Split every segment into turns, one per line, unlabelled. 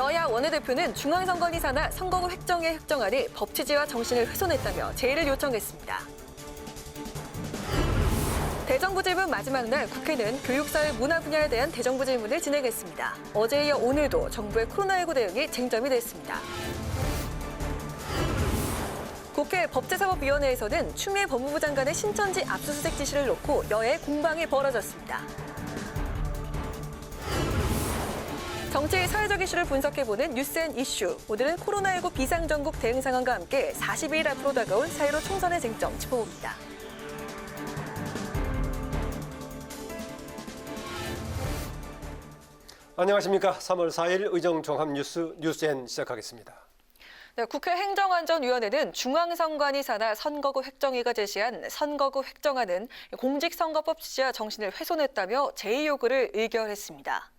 여야 원내대표는 중앙선관위 산하 선거구 획정의 획정안이 법 취지와 정신을 훼손했다며 제의를 요청했습니다. 대정부 질문 마지막 날 국회는 교육사회 문화 분야에 대한 대정부 질문을 진행했습니다. 어제에 이어 오늘도 정부의 코로나19 대응이 쟁점이 됐습니다. 국회 법제사법위원회에서는 추미애 법무부 장관의 신천지 압수수색 지시를 놓고 여야의 공방이 벌어졌습니다. 정치의 사회적 이슈를 분석해보는 뉴스앤이슈. 오늘은 코로나19 비상전국 대응 상황과 함께 42일 앞으로 다가온 4.15 총선의 쟁점 짚어봅니다.
안녕하십니까. 3월 4일 의정종합뉴스 뉴스앤 시작하겠습니다.
네, 국회 행정안전위원회는 중앙선관위 산하 선거구 획정위가 제시한 선거구 획정안은 공직선거법 취지와 정신을 훼손했다며 제의 요구를 의결했습니다.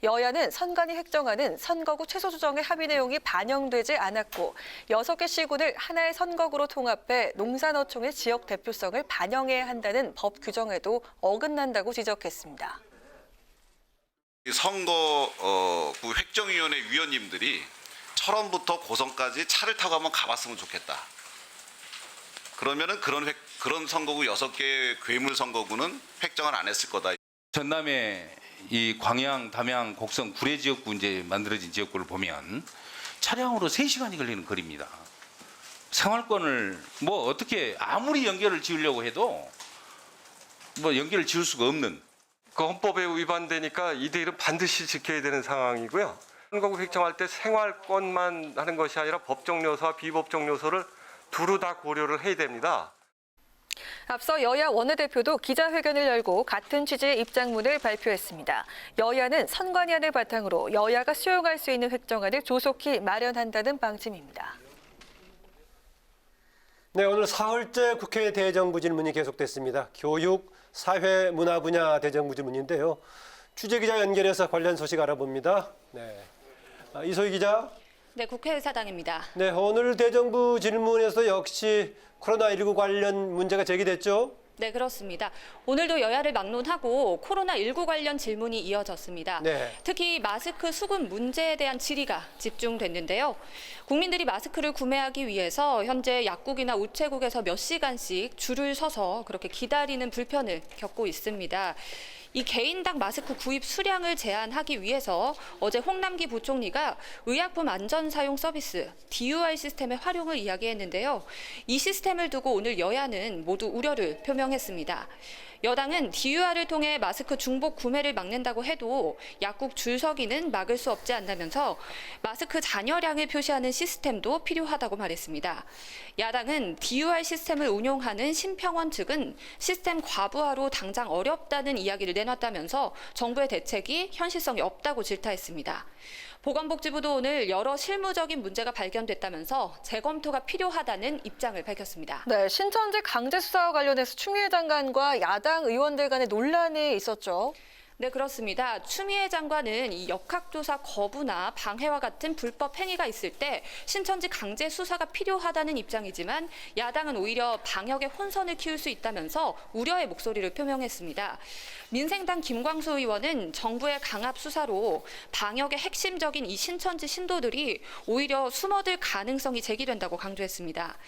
여야는 선관위 획정안은 선거구 최소 조정의 합의 내용이 반영되지 않았고 6개 시군을 하나의 선거구로 통합해 농산어촌의 지역 대표성을 반영해야 한다는 법 규정에도 어긋난다고 지적했습니다.
선거구 획정위원회 위원님들이 철원부터 고성까지 차를 타고 한번 가봤으면 좋겠다. 그러면은 그런 선거구 6개 괴물 선거구는 획정을 안 했을 거다.
전남의 이 광양, 담양, 곡성, 구례 지역구 이제 만들어진 지역구를 보면 차량으로 3시간이 걸리는 거리입니다. 생활권을 뭐 어떻게 아무리 연결을 지으려고 해도 뭐 연결을 지을 수가 없는.
그 헌법에 위반되니까 이 대일은 반드시 지켜야 되는 상황이고요. 선거구 획정할 때 생활권만 하는 것이 아니라 법적 요소와 비법적 요소를 두루 다 고려를 해야 됩니다.
앞서 여야 원내대표도 기자회견을 열고 같은 취지의 입장문을 발표했습니다. 여야는 선관위안을 바탕으로 여야가 수용할 수 있는 획정안을 조속히 마련한다는 방침입니다.
네, 오늘 사흘째 국회 대정부 질문이 계속됐습니다. 교육, 사회, 문화 분야 대정부 질문인데요. 취재기자 연결해서 관련 소식 알아봅니다. 네, 이소희 기자.
네, 국회의사당입니다.
네, 오늘 대정부 질문에서 역시 코로나19 관련 문제가 제기됐죠?
네, 그렇습니다. 오늘도 여야를 막론하고 코로나19 관련 질문이 이어졌습니다.
네.
특히 마스크 수급 문제에 대한 질의가 집중됐는데요. 국민들이 마스크를 구매하기 위해서 현재 약국이나 우체국에서 몇 시간씩 줄을 서서 그렇게 기다리는 불편을 겪고 있습니다. 이 개인당 마스크 구입 수량을 제한하기 위해서 어제 홍남기 부총리가 의약품 안전사용 서비스 DUR 시스템의 활용을 이야기했는데요. 이 시스템을 두고 오늘 여야는 모두 우려를 표명했습니다. 여당은 DUR을 통해 마스크 중복 구매를 막는다고 해도 약국 줄서기는 막을 수 없지 않다면서 마스크 잔여량을 표시하는 시스템도 필요하다고 말했습니다. 야당은 DUR 시스템을 운용하는 심평원 측은 시스템 과부하로 당장 어렵다는 이야기를 내놨다면서 정부의 대책이 현실성이 없다고 질타했습니다. 보건복지부도 오늘 여러 실무적인 문제가 발견됐다면서 재검토가 필요하다는 입장을 밝혔습니다.
네, 신천지 강제 수사와 관련해서 추미애 장관과 야당 의원들 간의 논란이 있었죠.
네, 그렇습니다. 추미애 장관은 이 역학조사 거부나 방해와 같은 불법 행위가 있을 때 신천지 강제 수사가 필요하다는 입장이지만 야당은 오히려 방역에 혼선을 키울 수 있다면서 우려의 목소리를 표명했습니다. 민생당 김광수 의원은 정부의 강압 수사로 방역의 핵심적인 이 신천지 신도들이 오히려 숨어들 가능성이 제기된다고 강조했습니다.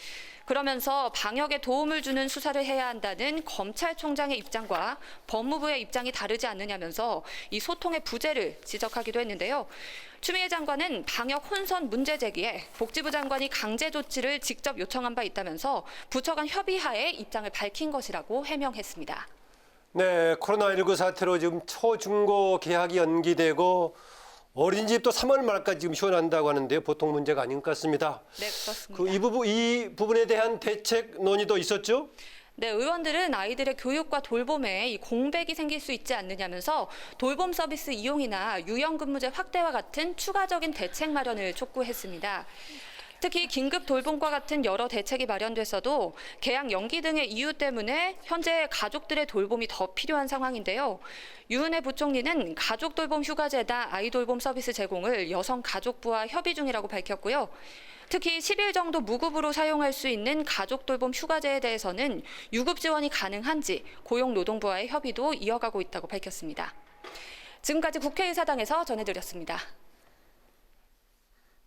그러면서 방역에 도움을 주는 수사를 해야 한다는 검찰총장의 입장과 법무부의 입장이 다르지 않느냐면서 이 소통의 부재를 지적하기도 했는데요. 추미애 장관은 방역 혼선 문제 제기에 복지부 장관이 강제 조치를 직접 요청한 바 있다면서 부처 간 협의하에 입장을 밝힌 것이라고 해명했습니다.
네, 코로나19 사태로 지금 초중고 개학이 연기되고 어린이집도 3월 말까지 지금 휴원한다고 하는데요. 보통 문제가 아닌 것 같습니다.
네, 그렇습니다.
이 부분에 대한 대책 논의도 있었죠?
네, 의원들은 아이들의 교육과 돌봄에 이 공백이 생길 수 있지 않느냐면서 돌봄 서비스 이용이나 유연근무제 확대와 같은 추가적인 대책 마련을 촉구했습니다. 특히 긴급 돌봄과 같은 여러 대책이 마련됐어도 개학 연기 등의 이유 때문에 현재 가족들의 돌봄이 더 필요한 상황인데요. 유은혜 부총리는 가족 돌봄 휴가제나 아이 돌봄 서비스 제공을 여성가족부와 협의 중이라고 밝혔고요. 특히 10일 정도 무급으로 사용할 수 있는 가족 돌봄 휴가제에 대해서는 유급 지원이 가능한지 고용노동부와의 협의도 이어가고 있다고 밝혔습니다. 지금까지 국회의사당에서 전해드렸습니다.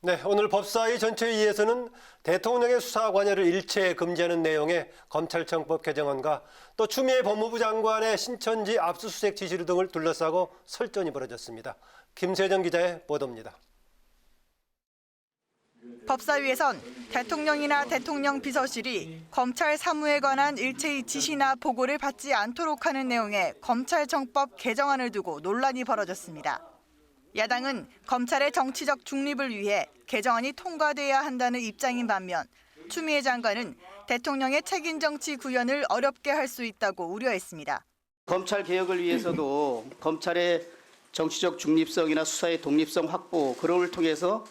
네, 오늘 법사위 전체회의에서는 대통령의 수사 관여를 일체 금지하는 내용의 검찰청법 개정안과 또 추미애 법무부 장관의 신천지 압수수색 지시 등을 둘러싸고 설전이 벌어졌습니다. 김세정 기자의 보도입니다.
법사위에선 대통령이나 대통령 비서실이 검찰 사무에 관한 일체의 지시나 보고를 받지 않도록 하는 내용의 검찰청법 개정안을 두고 논란이 벌어졌습니다. 야당은 검찰의 정치적 중립을 위해 개정안이 통과돼야 한다는 입장인 반면 추미애 장관은 대통령의 책임 정치 구현을 어렵게 할 수 있다고 우려했습니다.
검찰 개혁을 위해서도 검찰의 정치적 중립성이나 수사의 독립성 확보, 그걸 통해서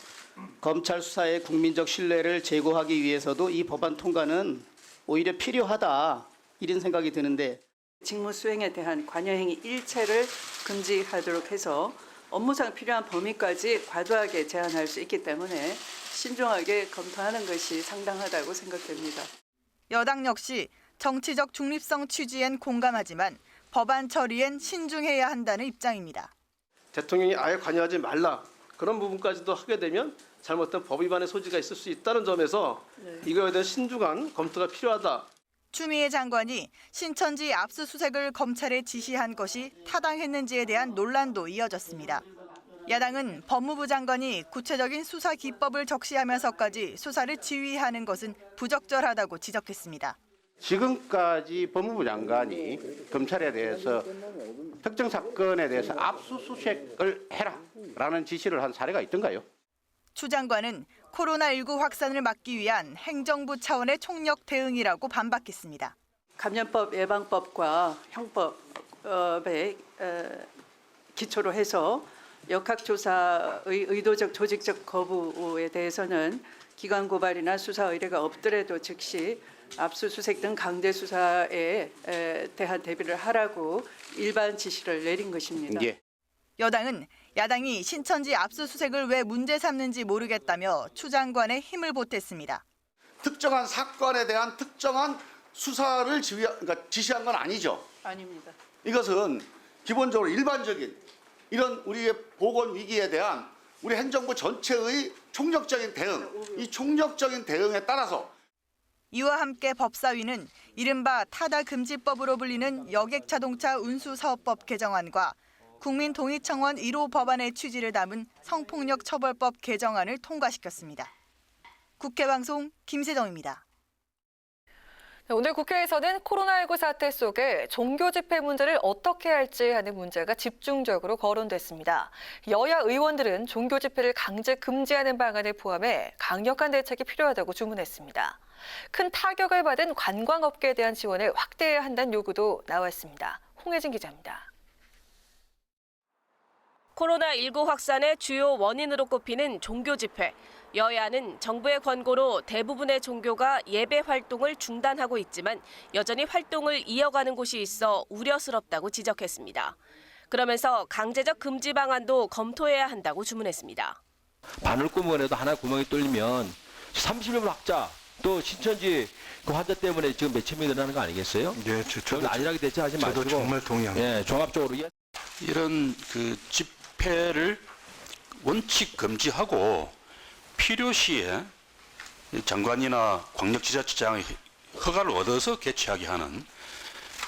검찰 수사의 국민적 신뢰를 제고하기 위해서도 이 법안 통과는 오히려 필요하다, 이런 생각이 드는데,
직무 수행에 대한 관여 행위 일체를 금지하도록 해서 업무상 필요한 범위까지 과도하게 제한할 수 있기 때문에 신중하게 검토하는 것이 상당하다고 생각됩니다.
여당 역시 정치적 중립성 취지엔 공감하지만 법안 처리엔 신중해야 한다는 입장입니다.
대통령이 아예 관여하지 말라, 그런 부분까지도 하게 되면 잘못된 법 위반의 소지가 있을 수 있다는 점에서 이거에 대한 신중한 검토가 필요하다.
추미애 장관이 신천지 압수수색을 검찰에 지시한 것이 타당했는지에 대한 논란도 이어졌습니다. 야당은 법무부 장관이 구체적인 수사 기법을 적시하면서까지 수사를 지휘하는 것은 부적절하다고 지적했습니다.
지금까지 법무부 장관이 검찰에 대해서 특정 사건에 대해서 압수수색을 해라라는 지시를 한 사례가 있던가요?
추 장관은 코로나19 확산을 막기 위한 행정부 차원의 총력 대응이라고 반박했습니다.
감염법 예방법과 형법에 기초로 해서 역학조사의 의도적 조직적 거부에 대해서는 기관 고발이나 수사 의뢰가 없더라도 즉시 압수수색 등 강제 수사에 대한 대비를 하라고 일반 지시를 내린 것입니다.
예.
여당은 야당이 신천지 압수수색을 왜 문제 삼는지 모르겠다며 추 장관의 힘을 보탰습니다.
특정한 사건에 대한 특정한 수사를 지시한 건 아니죠.
아닙니다.
이것은 기본적으로 일반적인 이런 우리의 보건 위기에 대한 우리 행정부 전체의 총력적인 대응, 이 총력적인 대응에 따라서
이와 함께 법사위는 이른바 타다금지법으로 불리는 여객자동차 운수사업법 개정안과 국민동의청원 1호 법안의 취지를 담은 성폭력 처벌법 개정안을 통과시켰습니다. 국회방송 김세정입니다.
오늘 국회에서는 코로나19 사태 속에 종교 집회 문제를 어떻게 할지 하는 문제가 집중적으로 거론됐습니다. 여야 의원들은 종교 집회를 강제 금지하는 방안을 포함해 강력한 대책이 필요하다고 주문했습니다. 큰 타격을 받은 관광업계에 대한 지원을 확대해야 한다는 요구도 나왔습니다. 홍혜진 기자입니다.
코로나19 확산의 주요 원인으로 꼽히는 종교 집회. 여야는 정부의 권고로 대부분의 종교가 예배 활동을 중단하고 있지만 여전히 활동을 이어가는 곳이 있어 우려스럽다고 지적했습니다. 그러면서 강제적 금지 방안도 검토해야 한다고 주문했습니다.
바늘구멍에도 하나 구멍이 뚫리면 30명 확자, 또 신천지 그 환자 때문에 지금 몇천 명이 늘어나는 거 아니겠어요?
예, 저도
안일하게 대처하지 마시고.
저도 정말 동의합니다.
예, 종합적으로.
이런 그 집회를 원칙 금지하고 필요시에 장관이나 광역지자체장의 허가를 얻어서 개최하게 하는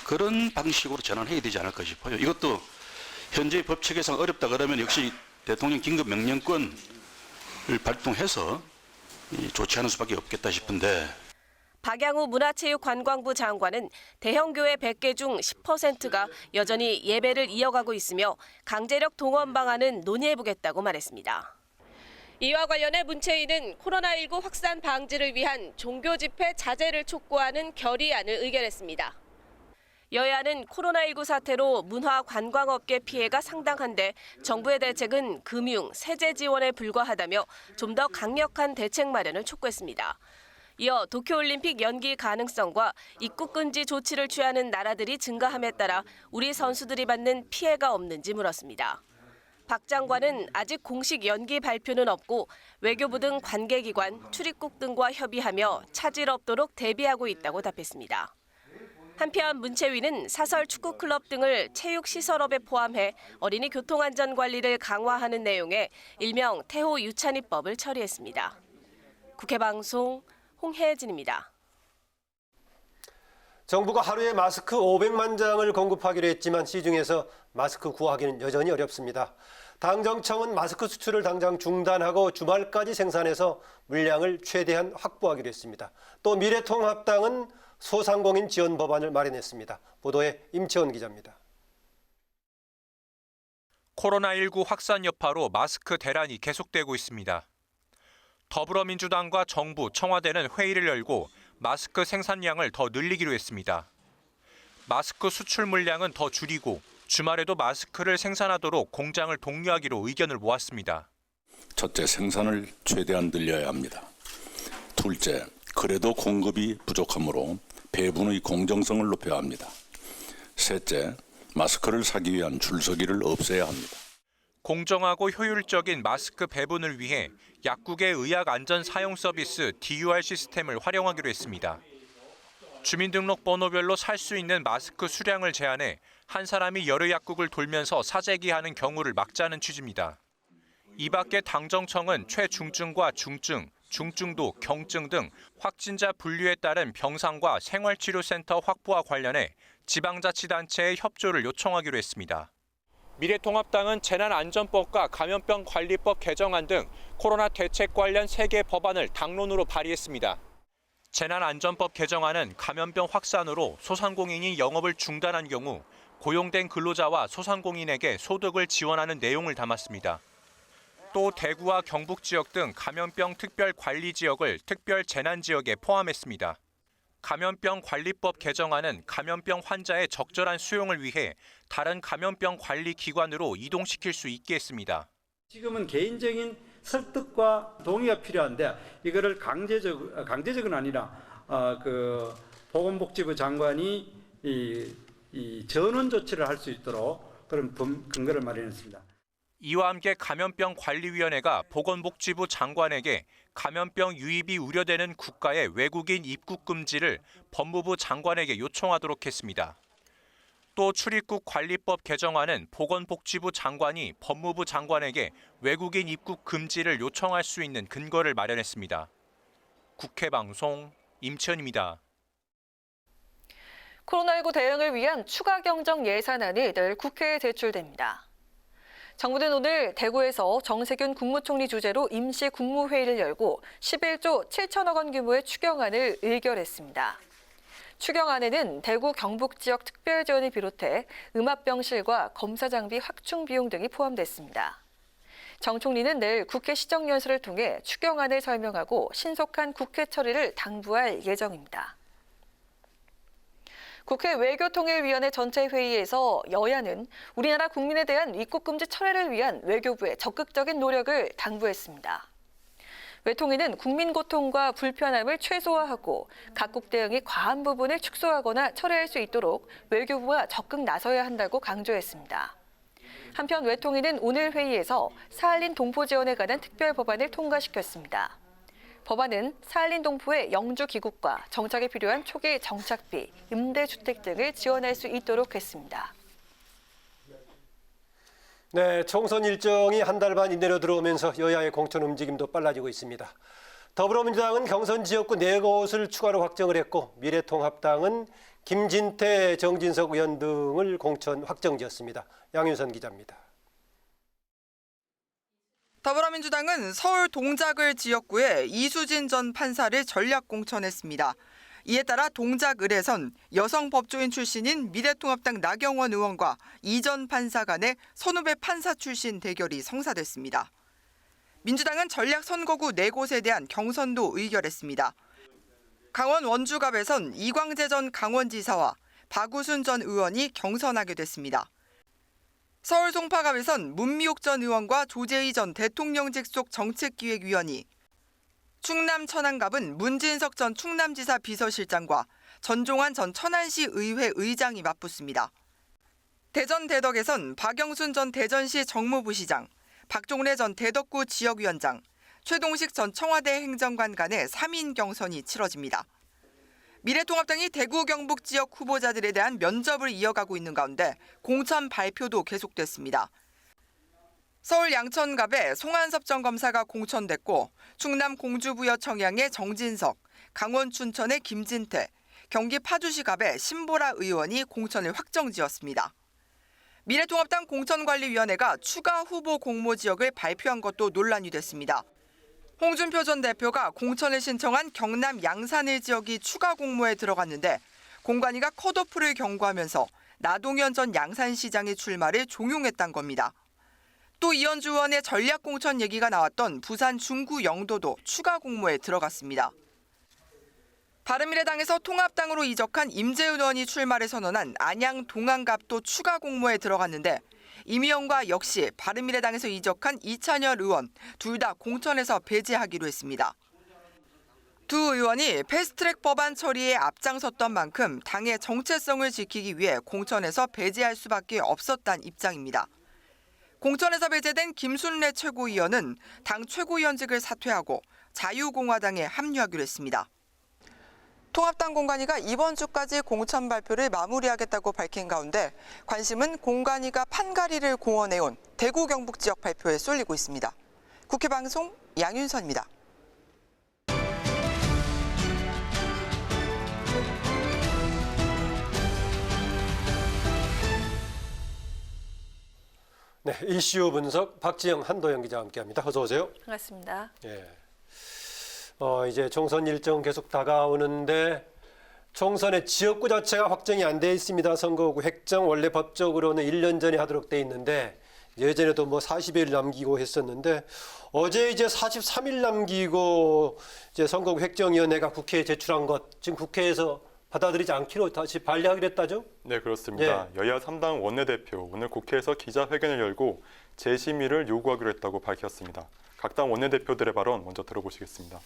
그런 방식으로 전환해야 되지 않을까 싶어요. 이것도 현재 법체계상 어렵다 그러면 역시 대통령 긴급명령권을 발동해서 조치하는 수밖에 없겠다 싶은데.
박양우 문화체육관광부 장관은 대형 교회 100개 중 10%가 여전히 예배를 이어가고 있으며 강제력 동원 방안은 논의해보겠다고 말했습니다. 이와 관련해 문체위는 코로나19 확산 방지를 위한 종교 집회 자제를 촉구하는 결의안을 의결했습니다. 여야는 코로나19 사태로 문화 관광업계 피해가 상당한데 정부의 대책은 금융, 세제 지원에 불과하다며 좀 더 강력한 대책 마련을 촉구했습니다. 이어 도쿄올림픽 연기 가능성과 입국 금지 조치를 취하는 나라들이 증가함에 따라 우리 선수들이 받는 피해가 없는지 물었습니다. 박 장관은 아직 공식 연기 발표는 없고 외교부 등 관계기관, 출입국 등과 협의하며 차질 없도록 대비하고 있다고 답했습니다. 한편 문체위는 사설 축구클럽 등을 체육시설업에 포함해 어린이 교통안전관리를 강화하는 내용의 일명 태호 유찬이법을 처리했습니다. 국회방송 홍혜진입니다.
정부가 하루에 마스크 500만 장을 공급하기로 했지만 시중에서 마스크 구하기는 여전히 어렵습니다. 당정청은 마스크 수출을 당장 중단하고 주말까지 생산해서 물량을 최대한 확보하기로 했습니다. 또 미래통합당은 소상공인 지원 법안을 마련했습니다. 보도에 임채원 기자입니다.
코로나19 확산 여파로 마스크 대란이 계속되고 있습니다. 더불어민주당과 정부, 청와대는 회의를 열고 마스크 생산량을 더 늘리기로 했습니다. 마스크 수출 물량은 더 줄이고 주말에도 마스크를 생산하도록 공장을 독려하기로 의견을 모았습니다.
첫째, 생산을 최대한 늘려야 합니다. 둘째, 그래도 공급이 부족하므로 배분의 공정성을 높여야 합니다. 셋째, 마스크를 사기 위한 줄서기를 없애야 합니다.
공정하고 효율적인 마스크 배분을 위해 약국의 의약안전사용 서비스 DUR 시스템을 활용하기로 했습니다. 주민등록번호별로 살 수 있는 마스크 수량을 제한해 한 사람이 여러 약국을 돌면서 사재기하는 경우를 막자는 취지입니다. 이 밖에 당정청은 최중증과 중증, 중증도, 경증 등 확진자 분류에 따른 병상과 생활치료센터 확보와 관련해 지방자치단체의 협조를 요청하기로 했습니다. 미래통합당은 재난안전법과 감염병관리법 개정안 등 코로나 대책 관련 3개 법안을 당론으로 발의했습니다. 재난안전법 개정안은 감염병 확산으로 소상공인이 영업을 중단한 경우 고용된 근로자와 소상공인에게 소득을 지원하는 내용을 담았습니다. 또 대구와 경북 지역 등 감염병 특별관리 지역을 특별재난지역에 포함했습니다. 감염병관리법 개정안은 감염병 환자의 적절한 수용을 위해 다른 감염병 관리 기관으로 이동시킬 수 있게 했습니다.
지금은 개인적인 설득과 동의가 필요한데 이거를 강제적은 아니라 보건복지부 장관이 이 전원 조치를 할 수 있도록 그런 근거를 마련했습니다.
이와 함께 감염병관리위원회가 보건복지부 장관에게 감염병 유입이 우려되는 국가의 외국인 입국 금지를 법무부 장관에게 요청하도록 했습니다. 또 출입국 관리법 개정안은 보건복지부 장관이 법무부 장관에게 외국인 입국 금지를 요청할 수 있는 근거를 마련했습니다. 국회방송 임채원입니다.
코로나19 대응을 위한 추가 경정 예산안이 내일 국회에 제출됩니다. 정부는 오늘 대구에서 정세균 국무총리 주재로 임시 국무회의를 열고 11조 7천억 원 규모의 추경안을 의결했습니다. 추경안에는 대구 경북 지역 특별 지원을 비롯해 음압병실과 검사 장비 확충 비용 등이 포함됐습니다. 정 총리는 내일 국회 시정연설을 통해 추경안을 설명하고 신속한 국회 처리를 당부할 예정입니다. 국회 외교통일위원회 전체 회의에서 여야는 우리나라 국민에 대한 입국금지 철회를 위한 외교부의 적극적인 노력을 당부했습니다. 외통위는 국민 고통과 불편함을 최소화하고 각국 대응이 과한 부분을 축소하거나 철회할 수 있도록 외교부가 적극 나서야 한다고 강조했습니다. 한편 외통위는 오늘 회의에서 사할린 동포 지원에 관한 특별 법안을 통과시켰습니다. 법안은 사할린 동포의 영주 귀국과 정착에 필요한 초기 정착비, 임대주택 등을 지원할 수 있도록 했습니다.
네, 총선 일정이 한 달 반 이내로 들어오면서 여야의 공천 움직임도 빨라지고 있습니다. 더불어민주당은 경선 지역구 4곳을 추가로 확정을 했고 미래통합당은 김진태, 정진석 의원 등을 공천 확정지었습니다. 양윤선 기자입니다.
더불어민주당은 서울 동작을 지역구에 이수진 전 판사를 전략 공천했습니다. 이에 따라 동작을에선 여성 법조인 출신인 미래통합당 나경원 의원과 이 전 판사 간의 선후배 판사 출신 대결이 성사됐습니다. 민주당은 전략 선거구 4곳에 대한 경선도 의결했습니다. 강원 원주갑에선 이광재 전 강원지사와 박우순 전 의원이 경선하게 됐습니다. 서울 송파갑에선 문미옥 전 의원과 조재희 전 대통령 직속 정책기획위원이, 충남 천안갑은 문진석 전 충남지사 비서실장과 전종환 전 천안시 의회 의장이 맞붙습니다. 대전 대덕에선 박영순 전 대전시 정무부시장, 박종래 전 대덕구 지역위원장, 최동식 전 청와대 행정관 간의 3인 경선이 치러집니다. 미래통합당이 대구 경북 지역 후보자들에 대한 면접을 이어가고 있는 가운데 공천 발표도 계속됐습니다. 서울 양천갑의 송한섭 전 검사가 공천됐고 충남 공주부여 청양의 정진석, 강원 춘천의 김진태, 경기 파주시갑의 신보라 의원이 공천을 확정지었습니다. 미래통합당 공천관리위원회가 추가 후보 공모 지역을 발표한 것도 논란이 됐습니다. 홍준표 전 대표가 공천을 신청한 경남 양산일 지역이 추가 공모에 들어갔는데 공관위가 컷오프를 경고하면서 나동현 전 양산시장의 출마를 종용했다는 겁니다. 또 이현주 의원의 전략공천 얘기가 나왔던 부산 중구 영도도 추가 공모에 들어갔습니다. 바른미래당에서 통합당으로 이적한 임재훈 의원이 출마를 선언한 안양 동안갑도 추가 공모에 들어갔는데 이미영과 역시 바른미래당에서 이적한 이찬열 의원 둘 다 공천에서 배제하기로 했습니다. 두 의원이 패스트트랙 법안 처리에 앞장섰던 만큼 당의 정체성을 지키기 위해 공천에서 배제할 수밖에 없었다는 입장입니다. 공천에서 배제된 김순례 최고위원은 당 최고위원직을 사퇴하고 자유공화당에 합류하기로 했습니다. 통합당 공관위가 이번 주까지 공천 발표를 마무리하겠다고 밝힌 가운데 관심은 공관위가 판가리를 공언해온 대구 경북 지역 발표에 쏠리고 있습니다. 국회 방송 양윤선입니다.
네, 이슈 분석 박지영, 한도영 기자와 함께합니다. 어서 오세요.
반갑습니다.
예. 이제 총선 일정 계속 다가오는데 총선의 지역구 자체가 확정이 안 돼 있습니다. 선거구 획정 원래 법적으로는 1년 전에 하도록 돼 있는데 예전에도 40일 남기고 했었는데 어제 이제 43일 남기고 이제 선거구 획정위원회가 국회에 제출한 것 지금 국회에서 받아들이지 않기로 다시 반려하기로 했다죠?
네, 그렇습니다. 여야 3당 원내대표 오늘 국회에서 기자회견을 열고 재심의를 요구하기로 했다고 밝혔습니다. 각 당 원내대표들의 발언 먼저 들어보시겠습니다.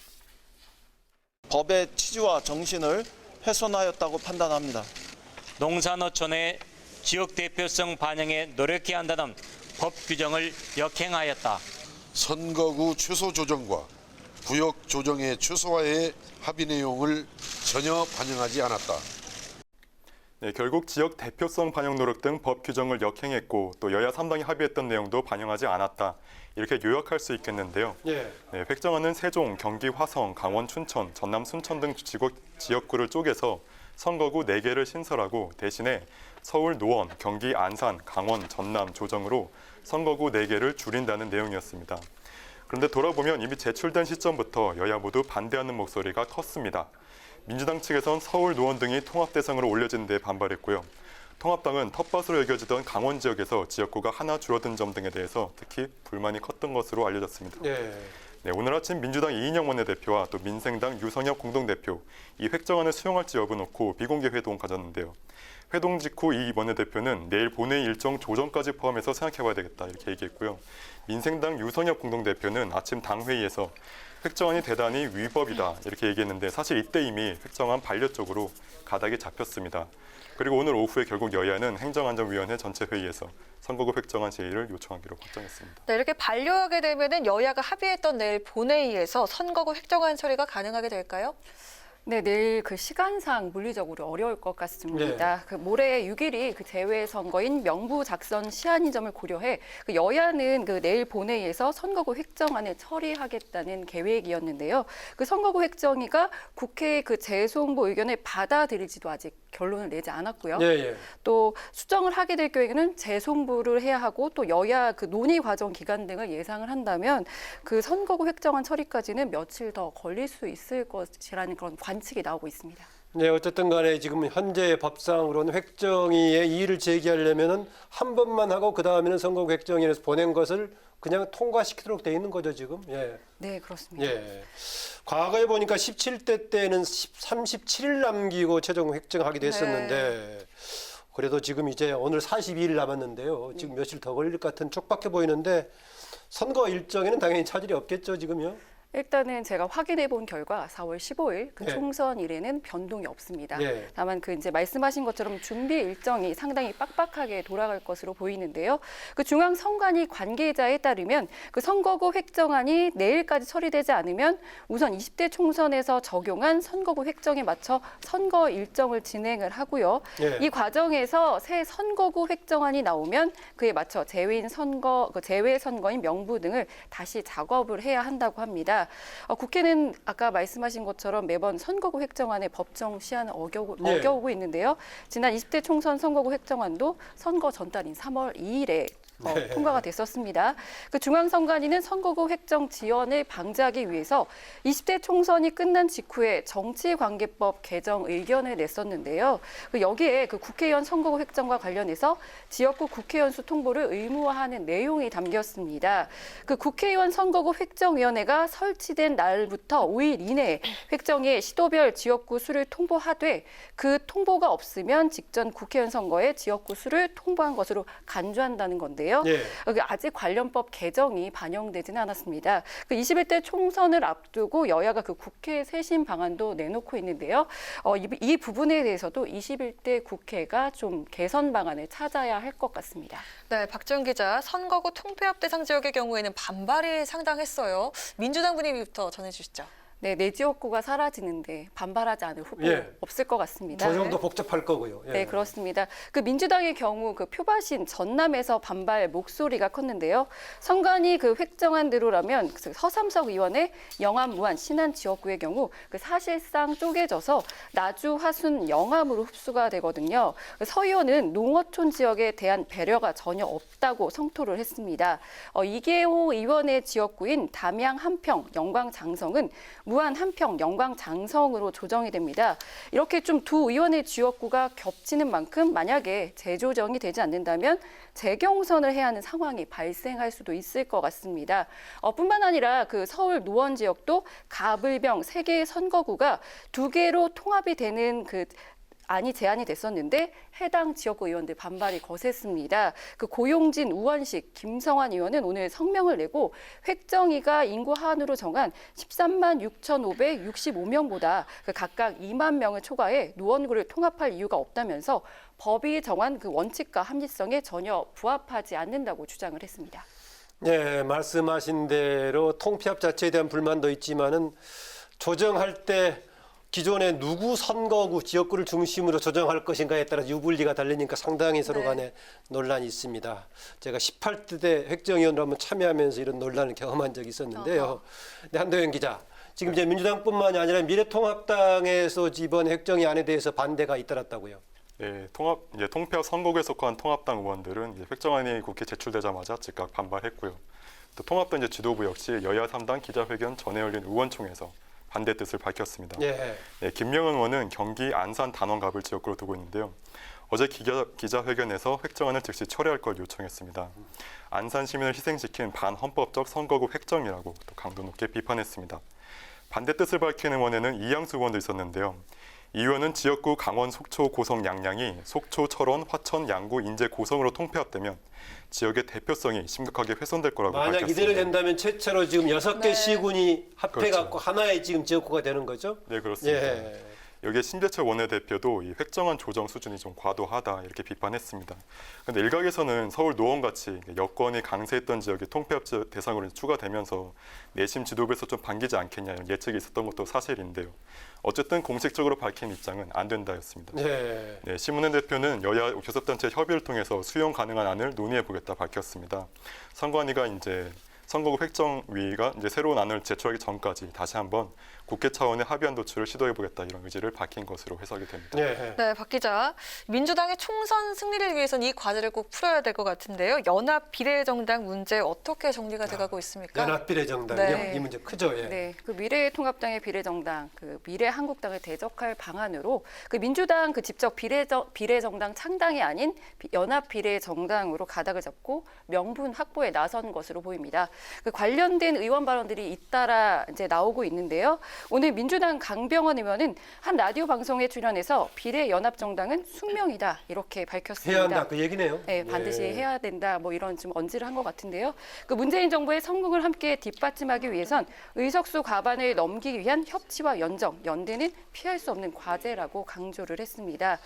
법의 취지와 정신을 훼손하였다고 판단합니다.
농산어촌의 지역 대표성 반영에 노력해야 한다는 법 규정을 역행하였다.
선거구 최소 조정과 구역 조정의 최소화의 합의 내용을 전혀 반영하지 않았다.
네, 결국 지역 대표성 반영 노력 등 법 규정을 역행했고 또 여야 3당이 합의했던 내용도 반영하지 않았다. 이렇게 요약할 수 있겠는데요.
예.
네, 획정안은 세종, 경기 화성, 강원 춘천, 전남 순천 등 지역구를 쪼개서 선거구 4개를 신설하고 대신에 서울 노원, 경기 안산, 강원, 전남, 조정으로 선거구 4개를 줄인다는 내용이었습니다. 그런데 돌아보면 이미 제출된 시점부터 여야 모두 반대하는 목소리가 컸습니다. 민주당 측에선 서울, 노원 등이 통합 대상으로 올려진 데 반발했고요. 통합당은 텃밭으로 여겨지던 강원 지역에서 지역구가 하나 줄어든 점 등에 대해서 특히 불만이 컸던 것으로 알려졌습니다. 네, 오늘 아침 민주당 이인영 원내대표와 또 민생당 유성엽 공동대표 이 획정안을 수용할지 여부 놓고 비공개 회동 가졌는데요. 회동 직후 이 원내대표는 내일 본회의 일정 조정까지 포함해서 생각해봐야 되겠다 이렇게 얘기했고요. 민생당 유성엽 공동대표는 아침 당회의에서 획정안이 대단히 위법이다 이렇게 얘기했는데 사실 이때 이미 획정안 반려 쪽으로 가닥이 잡혔습니다. 그리고 오늘 오후에 결국 여야는 행정안전위원회 전체 회의에서 선거구 획정안 제의를 요청하기로 확정했습니다.
네, 이렇게 반려하게 되면은 여야가 합의했던 내일 본회의에서 선거구 획정안 처리가 가능하게 될까요?
네, 내일 그 시간상 물리적으로 어려울 것 같습니다. 그 모레 6일이 그 재외 선거인 명부 작성 시한인 점을 고려해 그 여야는 그 내일 본회의에서 선거구 획정안을 처리하겠다는 계획이었는데요. 그 선거구 획정위가 국회 그 재송보 의견을 받아들이지도 아직 결론을 내지 않았고요. 또 수정을 하게 될 경우에는 재송부를 해야 하고 또 여야 그 논의 과정 기간 등을 예상을 한다면 그 선거구 획정안 처리까지는 며칠 더 걸릴 수 있을 것이라는 그런 관측이 나오고 있습니다.
네, 어쨌든 간에 지금 현재 법상으로는 획정위에 이의를 제기하려면은 한 번만 하고 그 다음에는 선거구 획정위에서 보낸 것을 그냥 통과시키도록 돼 있는 거죠, 지금. 예.
네, 그렇습니다.
예. 과거에 보니까 17대 때는 37일 남기고 최종 획정하기도 했었는데 그래도 지금 이제 오늘 42일 남았는데요. 지금 며칠 더 걸릴 것 같은 촉박해 보이는데 선거 일정에는 당연히 차질이 없겠죠, 지금요?
일단은 제가 확인해 본 결과 4월 15일 그
네.
총선일에는 변동이 없습니다.
네.
다만 그 이제 말씀하신 것처럼 준비 일정이 상당히 빡빡하게 돌아갈 것으로 보이는데요. 그 중앙선관위 관계자에 따르면 그 선거구 획정안이 내일까지 처리되지 않으면 우선 20대 총선에서 적용한 선거구 획정에 맞춰 선거 일정을 진행을 하고요.
네.
이 과정에서 새 선거구 획정안이 나오면 그에 맞춰 제외 선거인 명부 등을 다시 작업을 해야 한다고 합니다. 국회는 아까 말씀하신 것처럼 매번 선거구 획정안의 법정 시한을 어겨오고 있는데요. 지난 20대 총선 선거구 획정안도 선거 전달인 3월 2일에
네.
통과가 됐었습니다. 그 중앙선관위는 선거구 획정 지연을 방지하기 위해서 20대 총선이 끝난 직후에 정치관계법 개정 의견을 냈었는데요. 여기에 그 국회의원 선거구 획정과 관련해서 지역구 국회의원 수 통보를 의무화하는 내용이 담겼습니다. 그 국회의원 선거구 획정위원회가 설치된 날부터 5일 이내에 획정의 시도별 지역구 수를 통보하되 그 통보가 없으면 직전 국회의원 선거에 지역구 수를 통보한 것으로 간주한다는 건데요.
예.
아직 관련법 개정이 반영되지는 않았습니다. 그 21대 총선을 앞두고 여야가 그 국회 쇄신 방안도 내놓고 있는데요. 이 부분에 대해서도 21대 국회가 좀 개선 방안을 찾아야 할 것 같습니다.
네, 박지원 기자, 선거구 통폐합 대상 지역의 경우에는 반발이 상당했어요. 민주당 분위기부터 전해주시죠.
네, 내 지역구가 사라지는데 반발하지 않을 후보
예.
없을 것 같습니다.
저 정도 복잡할 거고요. 예.
네, 그렇습니다. 그 민주당의 경우 그 표바신 전남에서 반발 목소리가 컸는데요. 선관위 그 획정안대로라면 서삼석 의원의 영암, 무안, 신안 지역구의 경우 그 사실상 쪼개져서 나주, 화순, 영암으로 흡수가 되거든요. 서 의원은 농어촌 지역에 대한 배려가 전혀 없다고 성토를 했습니다. 이계호 의원의 지역구인 담양, 한평, 영광, 장성은 무안, 한평, 영광, 장성으로 조정이 됩니다. 이렇게 좀 두 의원의 지역구가 겹치는 만큼 만약에 재조정이 되지 않는다면 재경선을 해야 하는 상황이 발생할 수도 있을 것 같습니다. 뿐만 아니라 그 서울 노원 지역도 가불병 3개의 선거구가 2개로 통합이 되는 그 안이 제안이 됐었는데 해당 지역구 의원들 반발이 거셌습니다. 그 고용진, 우원식, 김성환 의원은 오늘 성명을 내고 획정위가 인구 하한으로 정한 13만 6,565명보다 각각 2만 명을 초과해 노원구를 통합할 이유가 없다면서 법이 정한 그 원칙과 합리성에 전혀 부합하지 않는다고 주장을 했습니다.
네, 말씀하신 대로 통폐합 자체에 대한 불만도 있지만은 조정할 때 기존의 누구 선거구 지역구를 중심으로 조정할 것인가에 따라 유불리가 달리니까 상당히 서로 간에 논란이 있습니다. 제가 18대 획정위원으로 한번 참여하면서 이런 논란을 경험한 적이 있었는데요. 네, 한도현 기자, 지금 이제 민주당뿐만이 아니라 미래통합당에서 이번 획정위안에 대해서 반대가 잇따랐다고요.
네, 통폐합 선거구에 속한 통합당 의원들은 획정안이 국회 제출되자마자 즉각 반발했고요. 또 통합당 지도부 역시 여야 3당 기자회견 전에 열린 의원총회에서 반대 뜻을 밝혔습니다.
예.
네, 김명은 의원은 경기 안산 단원갑을 지역구로 두고 있는데요. 어제 기자회견에서 획정안을 즉시 철회할 걸 요청했습니다. 안산 시민을 희생시킨 반헌법적 선거구 획정이라고 또 강도 높게 비판했습니다. 반대 뜻을 밝힌 의원에는 이양수 의원도 있었는데요. 이 의원은 지역구 강원, 속초, 고성, 양양이 속초, 철원, 화천, 양구, 인제, 고성으로 통폐합되면 지역의 대표성이 심각하게 훼손될 거라고
만약
밝혔습니다.
이대로 된다면 최초로 지금 6개 시군이 합해갖고
그렇죠.
하나의 지금 지역구가 되는 거죠?
네, 그렇습니다.
예.
여기에 신재철 원내대표도 이 획정안 조정 수준이 좀 과도하다 이렇게 비판했습니다. 그런데 일각에서는 서울 노원같이 여권이 강세했던 지역이 통폐합 대상으로 추가되면서 내심 지도부에서 좀 반기지 않겠냐 이런 예측이 있었던 것도 사실인데요. 어쨌든 공식적으로 밝힌 입장은 안 된다였습니다.
네.
네, 심은혜 대표는 여야 교섭단체 협의를 통해서 수용 가능한 안을 논의해보겠다 밝혔습니다. 선관위가 이제 선거구 획정위가 이제 새로운 안을 제출하기 전까지 다시 한번 국회 차원의 합의안 도출을 시도해보겠다 이런 의지를 밝힌 것으로 해석이 됩니다.
네, 박 기자. 민주당의 총선 승리를 위해서는 이 과제를 꼭 풀어야 될 것 같은데요. 연합 비례정당 문제 어떻게 정리가 돼가고 있습니까?
연합 비례정당이요?
네.
이 문제 크죠? 예.
네, 그 미래통합당의 비례정당, 그 미래한국당을 대적할 방안으로 그 민주당 그 직접 비례정당 창당이 아닌 연합 비례정당으로 가닥을 잡고 명분 확보에 나선 것으로 보입니다. 그 관련된 의원 발언들이 잇따라 이제 나오고 있는데요. 오늘 민주당 강병원 의원은 한 라디오 방송에 출연해서 비례연합정당은 숙명이다 이렇게 밝혔습니다.
해야 한다 그 얘기네요.
네, 반드시
예.
해야 된다. 뭐 이런 좀 언지를 한 것 같은데요. 그 문재인 정부의 성공을 함께 뒷받침하기 위해선 의석수 과반을 넘기기 위한 협치와 연정, 연대는 피할 수 없는 과제라고 강조를 했습니다.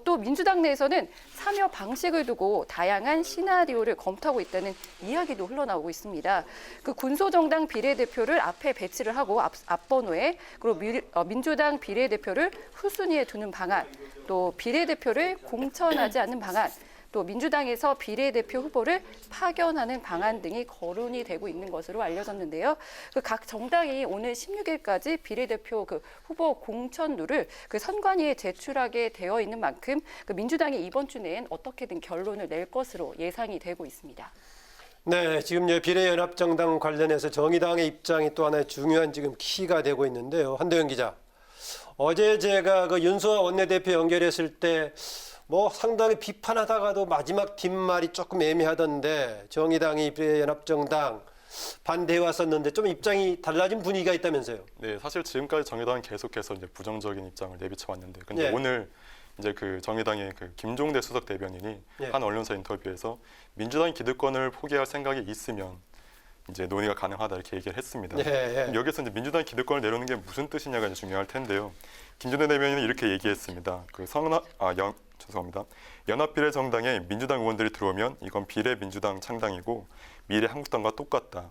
또 민주당 내에서는 참여 방식을 두고 다양한 시나리오를 검토하고 있다는 이야기도 흘러나오고 있습니다. 그 군소정당 비례대표를 앞에 배치를 하고 앞번호에 그리고 민주당 비례대표를 후순위에 두는 방안, 또 비례대표를 공천하지 않는 방안, 또 민주당에서 비례대표 후보를 파견하는 방안 등이 거론이 되고 있는 것으로 알려졌는데요. 각 정당이 오늘 16일까지 비례대표 그 후보 공천룰을 그 선관위에 제출하게 되어 있는 만큼 그 민주당이 이번 주 내엔 어떻게든 결론을 낼 것으로 예상이 되고 있습니다.
네, 지금 비례연합정당 관련해서 정의당의 입장이 또 하나의 중요한 지금 키가 되고 있는데요. 한도영 기자, 어제 제가 그 윤소아 원내대표 연결했을 때 뭐 상당히 비판하다가도 마지막 뒷말이 조금 애매하던데 정의당이 비례연합정당 반대해 왔었는데 좀 입장이 달라진 분위기가 있다면서요?
네, 사실 지금까지 정의당은 계속해서 이제 부정적인 입장을 내비쳐 왔는데, 근데
예.
오늘 이제 그 정의당의 그 김종대 수석 대변인이
예.
한 언론사 인터뷰에서 민주당이 기득권을 포기할 생각이 있으면 이제 논의가 가능하다 이렇게 얘기를 했습니다.
예.
여기서 이제 민주당이 기득권을 내놓는 게 무슨 뜻이냐가 이제 중요할 텐데요. 김종대 대변인은 이렇게 얘기했습니다. 연합비례정당에 민주당 의원들이 들어오면 이건 비례민주당 창당이고 미래한국당과 똑같다.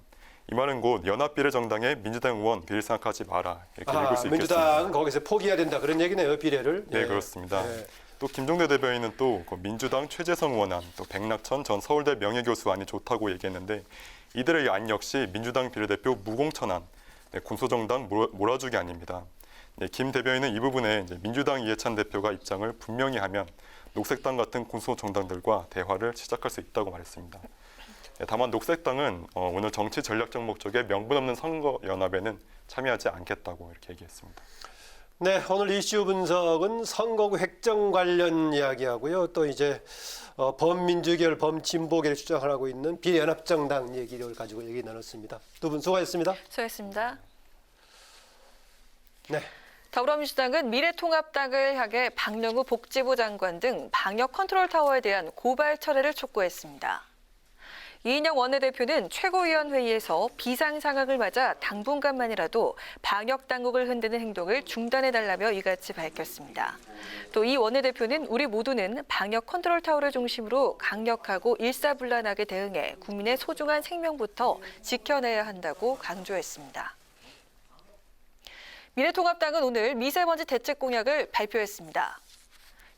이 말은 곧 연합비례정당에 민주당 의원 비례 생각하지 마라 이렇게 읽을 수 있겠습니다.
민주당은 거기서 포기해야 된다 그런 얘기네요, 비례를.
네,
예.
그렇습니다.
예.
또 김종대 대변인은 또 민주당 최재성 의원안, 또 백낙천 전 서울대 명예교수 안이 좋다고 얘기했는데 이들의 안 역시 민주당 비례대표 무공천안, 군소정당 몰아주기 아닙니다. 네, 김 대변인은 이 부분에 이제 민주당 이해찬 대표가 입장을 분명히 하면 녹색당 같은 군소정당들과 대화를 시작할 수 있다고 말했습니다. 네, 다만 녹색당은 오늘 정치 전략적 목적의 명분 없는 선거연합에는 참여하지 않겠다고 이렇게 얘기했습니다.
네, 오늘 이슈 분석은 선거구 획정 관련 이야기하고요. 또 이제 범민주계열, 범진보계를 주장하고 있는 비례연합정당 얘기를 가지고 얘기 나눴습니다. 두 분 수고하셨습니다.
수고하셨습니다.
네.
더불어민주당은 미래통합당을 향해 박영우 복지부 장관 등 방역 컨트롤 타워에 대한 고발 철회를 촉구했습니다. 이인영 원내대표는 최고위원회의에서 비상 상황을 맞아 당분간만이라도 방역 당국을 흔드는 행동을 중단해달라며 이같이 밝혔습니다. 또 이 원내대표는 우리 모두는 방역 컨트롤 타워를 중심으로 강력하고 일사불란하게 대응해 국민의 소중한 생명부터 지켜내야 한다고 강조했습니다. 미래통합당은 오늘 미세먼지 대책 공약을 발표했습니다.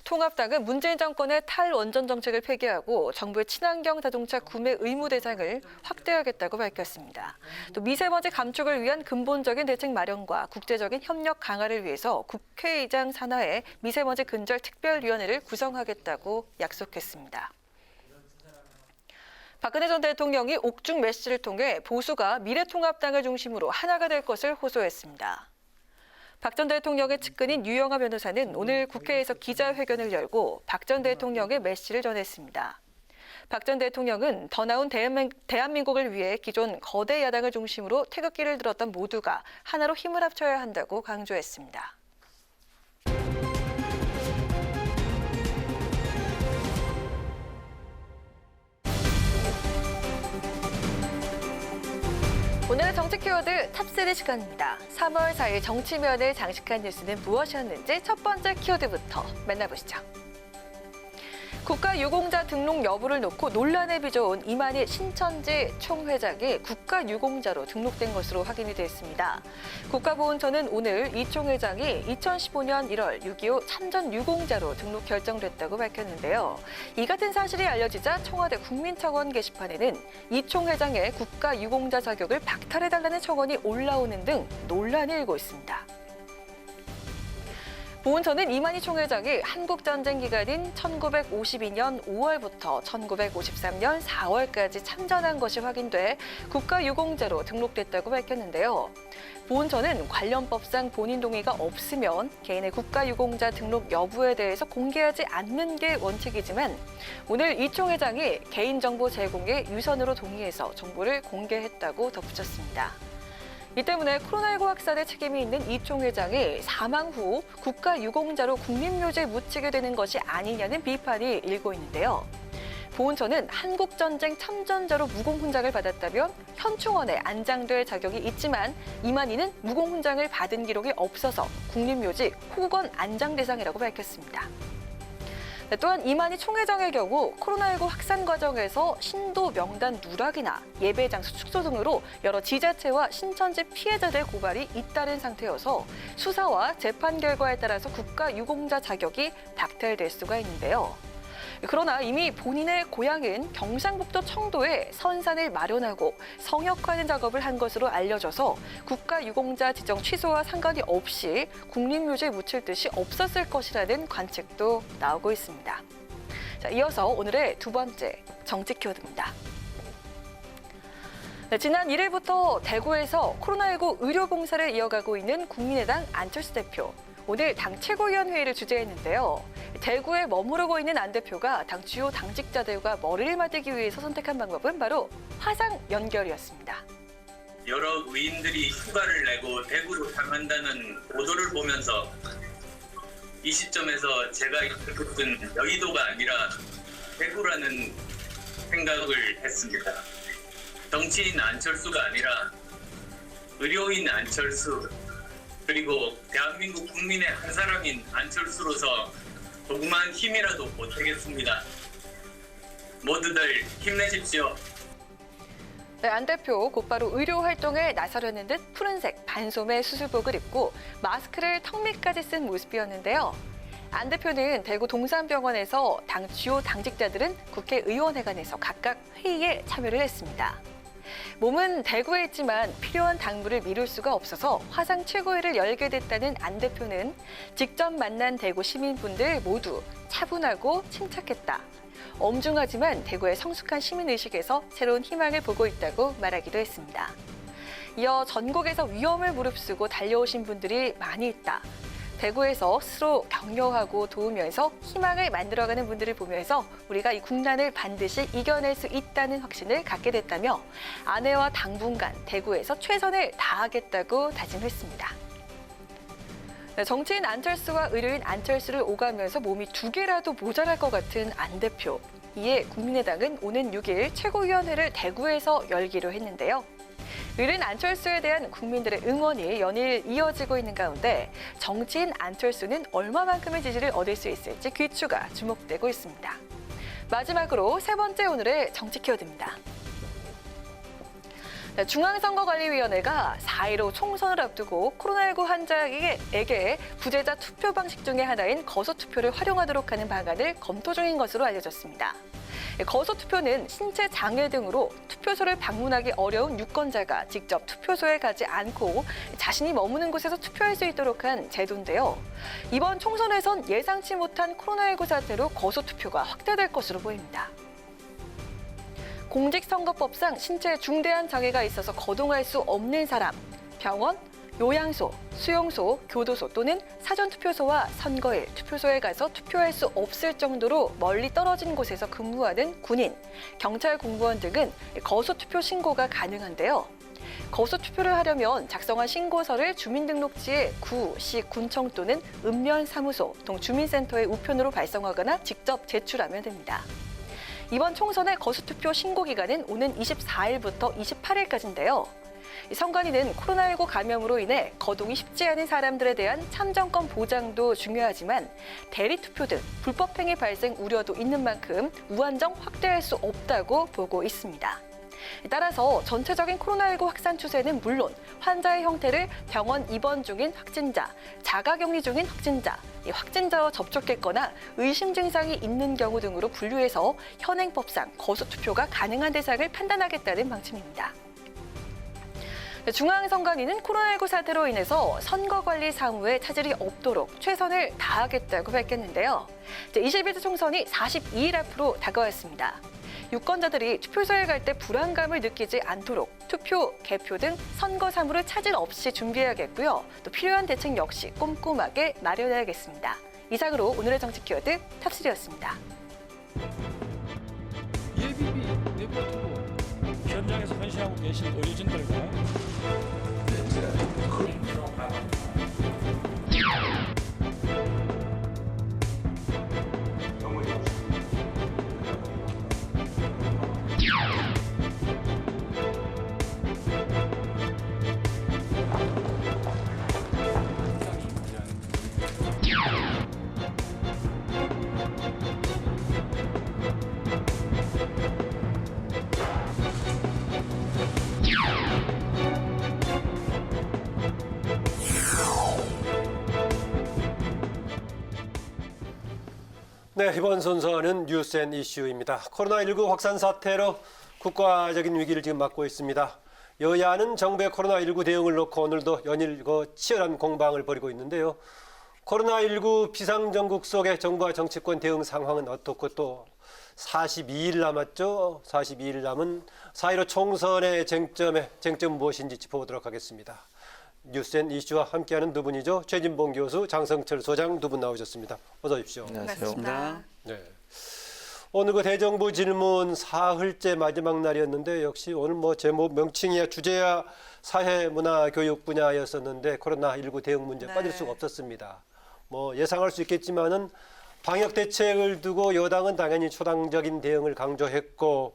통합당은 문재인 정권의 탈원전 정책을 폐기하고 정부의 친환경 자동차 구매 의무 대상을 확대하겠다고 밝혔습니다. 또 미세먼지 감축을 위한 근본적인 대책 마련과 국제적인 협력 강화를 위해서 국회의장 산하에 미세먼지 근절 특별위원회를 구성하겠다고 약속했습니다. 박근혜 전 대통령이 옥중 메시지를 통해 보수가 미래통합당을 중심으로 하나가 될 것을 호소했습니다. 박 전 대통령의 측근인 유영하 변호사는 오늘 국회에서 기자회견을 열고 박 전 대통령의 메시지를 전했습니다. 박 전 대통령은 더 나은 대한민국을 위해 기존 거대 야당을 중심으로 태극기를 들었던 모두가 하나로 힘을 합쳐야 한다고 강조했습니다. 오늘의 정치 키워드 탑3 시간입니다. 3월 4일 정치면을 장식한 뉴스는 무엇이었는지 첫 번째 키워드부터 만나보시죠. 국가유공자 등록 여부를 놓고 논란에 빚어온 이만희 신천지 총회장이 국가유공자로 등록된 것으로 확인이 됐습니다. 국가보훈처는 오늘 이 총회장이 2015년 1월 6.25 참전유공자로 등록 결정됐다고 밝혔는데요. 이 같은 사실이 알려지자 청와대 국민청원 게시판에는 이 총회장의 국가유공자 자격을 박탈해달라는 청원이 올라오는 등 논란이 일고 있습니다. 보훈처는 이만희 총회장이 한국전쟁 기간인 1952년 5월부터 1953년 4월까지 참전한 것이 확인돼 국가유공자로 등록됐다고 밝혔는데요. 보훈처는 관련법상 본인 동의가 없으면 개인의 국가유공자 등록 여부에 대해서 공개하지 않는 게 원칙이지만 오늘 이 총회장이 개인정보 제공에 유선으로 동의해서 정보를 공개했다고 덧붙였습니다. 이 때문에 코로나19 확산에 책임이 있는 이 총회장이 사망 후 국가유공자로 국립묘지에 묻히게 되는 것이 아니냐는 비판이 일고 있는데요. 보훈처는 한국전쟁 참전자로 무공훈장을 받았다면 현충원에 안장될 자격이 있지만 이만희는 무공훈장을 받은 기록이 없어서 국립묘지 호국원 안장 대상이라고 밝혔습니다. 또한 이만희 총회장의 경우 코로나19 확산 과정에서 신도 명단 누락이나 예배 장소 축소 등으로 여러 지자체와 신천지 피해자들 고발이 잇따른 상태여서 수사와 재판 결과에 따라서 국가유공자 자격이 박탈될 수가 있는데요. 그러나 이미 본인의 고향인 경상북도 청도에 선산을 마련하고 성역하는 작업을 한 것으로 알려져서 국가유공자 지정 취소와 상관이 없이 국립묘지에 묻힐 뜻이 없었을 것이라는 관측도 나오고 있습니다. 자, 이어서 오늘의 두 번째 정치 키워드입니다. 지난 1일부터 대구에서 코로나19 의료 봉사를 이어가고 있는 국민의당 안철수 대표. 오늘 당 최고위원회의를 주재했는데요. 대구에 머무르고 있는 안 대표가 당 주요 당직자들과 머리를 맞대기 위해서 선택한 방법은 바로 화상 연결이었습니다.
여러 의인들이 휴가를 내고 대구로 향한다는 보도를 보면서 이 시점에서 제가 겪은 여의도가 아니라 대구라는 생각을 했습니다. 정치인 안철수가 아니라 의료인 안철수, 그리고 대한민국 국민의 한 사람인 안철수로서 조그만 힘이라도 보태겠습니다. 모두들 힘내십시오.
네, 안 대표 곧바로 의료 활동에 나서려는 듯 푸른색 반소매 수술복을 입고 마스크를 턱 밑까지 쓴 모습이었는데요. 안 대표는 대구 동산병원에서 당 주요 당직자들은 국회의원회관에서 각각 회의에 참여를 했습니다. 몸은 대구에 있지만 필요한 당무를 미룰 수가 없어서 화상 최고회를 열게 됐다는 안 대표는 직접 만난 대구 시민분들 모두 차분하고 침착했다. 엄중하지만 대구의 성숙한 시민의식에서 새로운 희망을 보고 있다고 말하기도 했습니다. 이어 전국에서 위험을 무릅쓰고 달려오신 분들이 많이 있다. 대구에서 스스로 격려하고 도우면서 희망을 만들어가는 분들을 보면서 우리가 이 국난을 반드시 이겨낼 수 있다는 확신을 갖게 됐다며 아내와 당분간 대구에서 최선을 다하겠다고 다짐했습니다. 정치인 안철수와 의료인 안철수를 오가면서 몸이 두 개라도 모자랄 것 같은 안 대표. 이에 국민의당은 오는 6일 최고위원회를 대구에서 열기로 했는데요. 의료인 안철수에 대한 국민들의 응원이 연일 이어지고 있는 가운데 정치인 안철수는 얼마만큼의 지지를 얻을 수 있을지 귀추가 주목되고 있습니다. 마지막으로 세 번째 오늘의 정치 키워드입니다. 중앙선거관리위원회가 4.15 총선을 앞두고 코로나19 환자에게 부재자 투표 방식 중의 하나인 거소투표를 활용하도록 하는 방안을 검토 중인 것으로 알려졌습니다. 거소투표는 신체 장애 등으로 투표소를 방문하기 어려운 유권자가 직접 투표소에 가지 않고 자신이 머무는 곳에서 투표할 수 있도록 한 제도인데요. 이번 총선에선 예상치 못한 코로나19 사태로 거소투표가 확대될 것으로 보입니다. 공직선거법상 신체에 중대한 장애가 있어서 거동할 수 없는 사람, 병원, 요양소, 수용소, 교도소 또는 사전투표소와 선거일, 투표소에 가서 투표할 수 없을 정도로 멀리 떨어진 곳에서 근무하는 군인, 경찰 공무원 등은 거소투표 신고가 가능한데요. 거소투표를 하려면 작성한 신고서를 주민등록지에 구, 시, 군청 또는 읍면사무소, 동주민센터의 우편으로 발송하거나 직접 제출하면 됩니다. 이번 총선의 거소투표 신고 기간은 오는 24일부터 28일까지인데요. 선관위는 코로나19 감염으로 인해 거동이 쉽지 않은 사람들에 대한 참정권 보장도 중요하지만 대리투표 등 불법행위 발생 우려도 있는 만큼 무한정 확대할 수 없다고 보고 있습니다. 따라서 전체적인 코로나19 확산 추세는 물론 환자의 형태를 병원 입원 중인 확진자, 자가격리 중인 확진자, 확진자와 접촉했거나 의심 증상이 있는 경우 등으로 분류해서 현행법상 거소투표가 가능한 대상을 판단하겠다는 방침입니다. 중앙선관위는 코로나19 사태로 인해서 선거관리 사무에 차질이 없도록 최선을 다하겠다고 밝혔는데요. 21대 총선이 42일 앞으로 다가왔습니다. 유권자들이 투표소에 갈 때 불안감을 느끼지 않도록 투표, 개표 등 선거 사무를 차질 없이 준비해야겠고요. 또 필요한 대책 역시 꼼꼼하게 마련해야겠습니다. 이상으로 오늘의 정치 키워드 탑3였습니다.
예비비 내부 투고 현장에서 헌신하고 계신 의료진들과
네, 이번 순서는 뉴스 앤 이슈입니다. 코로나19 확산 사태로 국가적인 위기를 지금 맞고 있습니다. 여야는 정부의 코로나19 대응을 놓고 오늘도 연일 치열한 공방을 벌이고 있는데요. 코로나19 비상정국 속의 정부와 정치권 대응 상황은 어떻고 또 42일 남았죠. 42일 남은 4.15 총선의 쟁점 무엇인지 짚어보도록 하겠습니다. 뉴스 앤 이슈와 함께하는 두 분이죠. 최진봉 교수, 장성철 소장 두 분 나오셨습니다. 어서 오십시오.
안녕하세요.
네. 오늘 대정부 질문 사흘째 마지막 날이었는데 역시 오늘 제목 명칭이야 주제야 사회 문화 교육 분야였었는데 코로나19 대응 문제 빠질 수가 없었습니다. 예상할 수 있겠지만은 방역 대책을 두고 여당은 당연히 초당적인 대응을 강조했고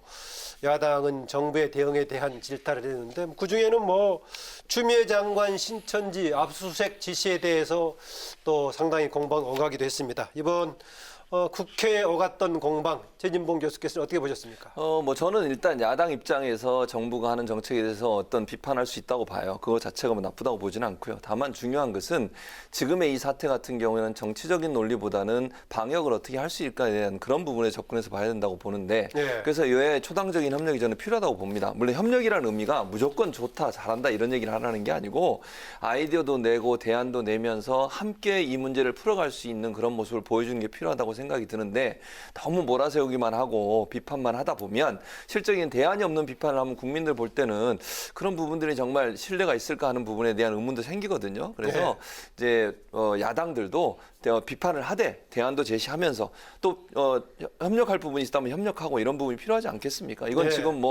야당은 정부의 대응에 대한 질타를 했는데 그중에는 추미애 장관 신천지 압수수색 지시에 대해서 또 상당히 공방 오가기도 했습니다. 이번 국회에 오갔던 공방 최진봉 교수께서는 어떻게 보셨습니까?
저는 일단 야당 입장에서 정부가 하는 정책에 대해서 어떤 비판할 수 있다고 봐요. 그거 자체가 나쁘다고 보지는 않고요. 다만 중요한 것은 지금의 이 사태 같은 경우에는 정치적인 논리보다는 방역을 어떻게 할 수 있을까에 대한 그런 부분에 접근해서 봐야 된다고 보는데 그래서 여야의 초당적인 협력이 저는 필요하다고 봅니다. 물론 협력이라는 의미가 무조건 좋다, 잘한다 이런 얘기를 하라는 게 아니고 아이디어도 내고 대안도 내면서 함께 이 문제를 풀어갈 수 있는 그런 모습을 보여주는 게 필요하다고 생각이 드는데 너무 몰아세우기만 하고 비판만 하다 보면 실적인 대안이 없는 비판을 하면 국민들 볼 때는 그런 부분들이 정말 신뢰가 있을까 하는 부분에 대한 의문도 생기거든요. 그래서 이제 야당들도 비판을 하되 대안도 제시하면서 또 협력할 부분이 있다면 협력하고 이런 부분이 필요하지 않겠습니까? 이건 지금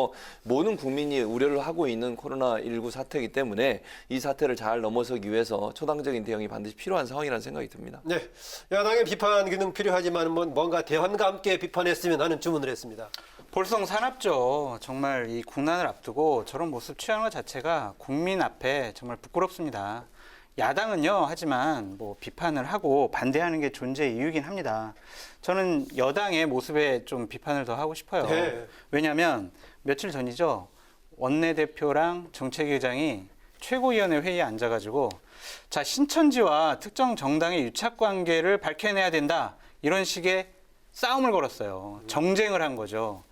모든 국민이 우려를 하고 있는 코로나19 사태이기 때문에 이 사태를 잘 넘어서기 위해서 초당적인 대응이 반드시 필요한 상황이라는 생각이 듭니다.
네, 야당의 비판 기능 필요하지만 뭔가 대안과 함께 비판했으면 하는 주문을 했습니다.
볼썽사납죠. 정말 이 국난을 앞두고 저런 모습 취하는 것 자체가 국민 앞에 정말 부끄럽습니다. 야당은요, 하지만 비판을 하고 반대하는 게 존재의 이유이긴 합니다. 저는 여당의 모습에 좀 비판을 더 하고 싶어요. 왜냐하면 며칠 전이죠. 원내대표랑 정책위의장이 최고위원회 회의에 앉아가지고 자, 신천지와 특정 정당의 유착관계를 밝혀내야 된다. 이런 식의 싸움을 걸었어요. 정쟁을 한 거죠.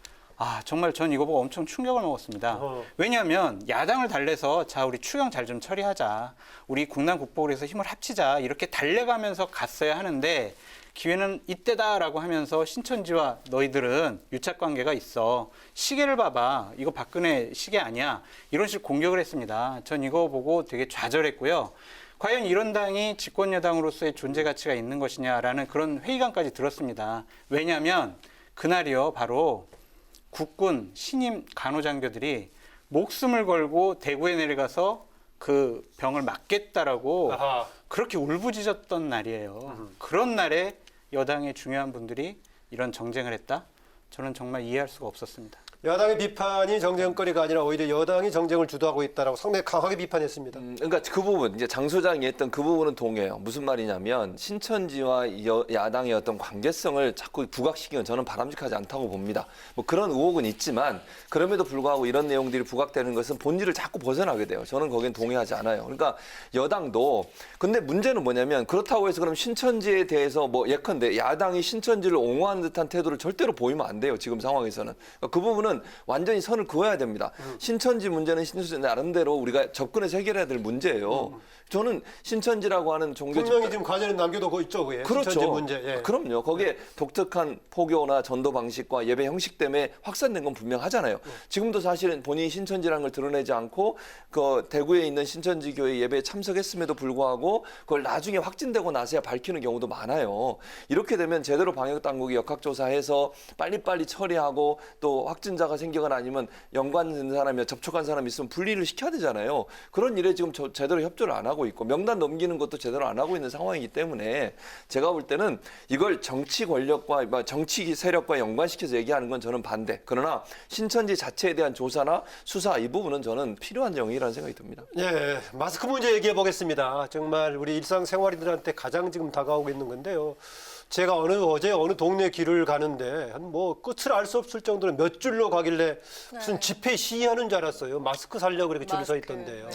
정말 전 이거 보고 엄청 충격을 먹었습니다. 왜냐하면 야당을 달래서 자, 우리 추경 잘 좀 처리하자. 우리 국난 극복을 해서 힘을 합치자. 이렇게 달래가면서 갔어야 하는데 기회는 이때다라고 하면서 신천지와 너희들은 유착관계가 있어. 시계를 봐봐. 이거 박근혜 시계 아니야. 이런 식으로 공격을 했습니다. 전 이거 보고 되게 좌절했고요. 과연 이런 당이 집권여당으로서의 존재 가치가 있는 것이냐라는 그런 회의감까지 들었습니다. 왜냐하면 그날이요, 바로 국군 신임 간호장교들이 목숨을 걸고 대구에 내려가서 그 병을 막겠다라고 그렇게 울부짖었던 날이에요. 그런 날에 여당의 중요한 분들이 이런 정쟁을 했다? 저는 정말 이해할 수가 없었습니다.
야당의 비판이 정쟁거리가 아니라 오히려 여당이 정쟁을 주도하고 있다라고 상당히 강하게 비판했습니다.
그러니까 그 부분, 이제 장 소장이 했던 그 부분은 동의해요. 무슨 말이냐면 신천지와 야당의 어떤 관계성을 자꾸 부각시키는 저는 바람직하지 않다고 봅니다. 그런 의혹은 있지만 그럼에도 불구하고 이런 내용들이 부각되는 것은 본질을 자꾸 벗어나게 돼요. 저는 거기엔 동의하지 않아요. 그러니까 여당도 근데 문제는 뭐냐면 그렇다고 해서 그럼 신천지에 대해서 예컨대 야당이 신천지를 옹호하는 듯한 태도를 절대로 보이면 안 돼요. 지금 상황에서는. 그러니까 그 부분은 이거는 완전히 선을 그어야 됩니다. 신천지 문제는 신천지 나름대로 우리가 접근해서 해결해야 될 문제예요. 저는 신천지라고 하는 종교
분명히 지금 과제는 남겨두고 있죠, 그게.
그렇죠.
신천지 문제. 예.
그럼요. 거기에 독특한 포교나 전도 방식과 예배 형식 때문에 확산된 건 분명하잖아요. 지금도 사실은 본인이 신천지라는 걸 드러내지 않고 그 대구에 있는 신천지 교회 예배에 참석했음에도 불구하고 그걸 나중에 확진되고 나서야 밝히는 경우도 많아요. 이렇게 되면 제대로 방역 당국이 역학조사해서 빨리빨리 처리하고 또 확진자가 생기거나 아니면 연관된 사람이나 접촉한 사람이 있으면 분리를 시켜야 되잖아요. 그런 일에 지금 제대로 협조를 안 하고 있고 명단 넘기는 것도 제대로 안 하고 있는 상황이기 때문에 제가 볼 때는 이걸 정치 권력과 정치 세력과 연관시켜서 얘기하는 건 저는 반대. 그러나 신천지 자체에 대한 조사나 수사 이 부분은 저는 필요한 영역이라는 생각이 듭니다.
예, 마스크 문제 얘기해 보겠습니다. 정말 우리 일상생활인들한테 가장 지금 다가오고 있는 건데요. 제가 어제 어느 동네 길을 가는데 뭐 끝을 알 수 없을 정도로 몇 줄로 가길래 무슨 집회 시위하는 줄 알았어요. 마스크 살려고 그렇게 줄을 서 있던데요.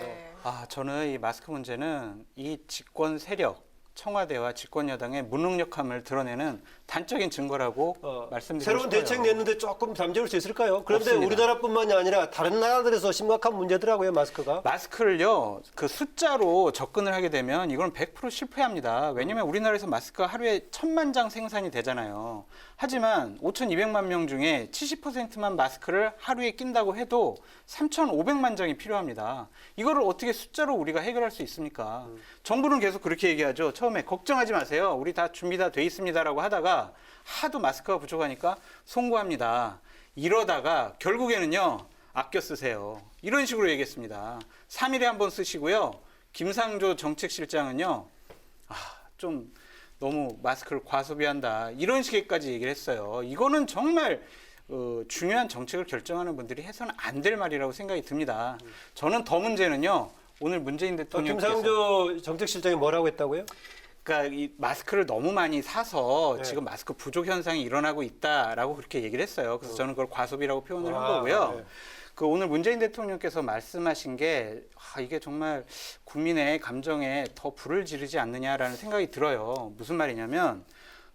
저는 이 마스크 문제는 이 집권 세력, 청와대와 집권 여당의 무능력함을 드러내는 단적인 증거라고 말씀드리고
새로운
싶어요.
대책 냈는데 조금 잠재울 수 있을까요? 그런데
없습니다.
우리나라뿐만이 아니라 다른 나라들에서 심각한 문제더라고요, 마스크가.
마스크를요, 그 숫자로 접근을 하게 되면 이건 100% 실패합니다. 왜냐하면 우리나라에서 마스크가 하루에 1000만 장 생산이 되잖아요. 하지만 5,200만 명 중에 70%만 마스크를 하루에 낀다고 해도 3,500만 장이 필요합니다. 이거를 어떻게 숫자로 우리가 해결할 수 있습니까? 정부는 계속 그렇게 얘기하죠. 처음에 걱정하지 마세요. 우리 다 준비 다 돼 있습니다라고 하다가 하도 마스크가 부족하니까 송구합니다. 이러다가 결국에는요. 아껴 쓰세요. 이런 식으로 얘기했습니다. 3일에 한 번 쓰시고요. 김상조 정책실장은요. 좀 너무 마스크를 과소비한다. 이런 식까지 얘기를 했어요. 이거는 정말 중요한 정책을 결정하는 분들이 해서는 안 될 말이라고 생각이 듭니다. 저는 더 문제는요. 오늘 문재인 대통령께서
김상조 정책실장이 뭐라고 했다고요?
그러니까 이 마스크를 너무 많이 사서 지금 마스크 부족 현상이 일어나고 있다라고 그렇게 얘기를 했어요. 그래서 저는 그걸 과소비라고 표현을 한 거고요. 그 오늘 문재인 대통령께서 말씀하신 게 이게 정말 국민의 감정에 더 불을 지르지 않느냐라는 생각이 들어요. 무슨 말이냐면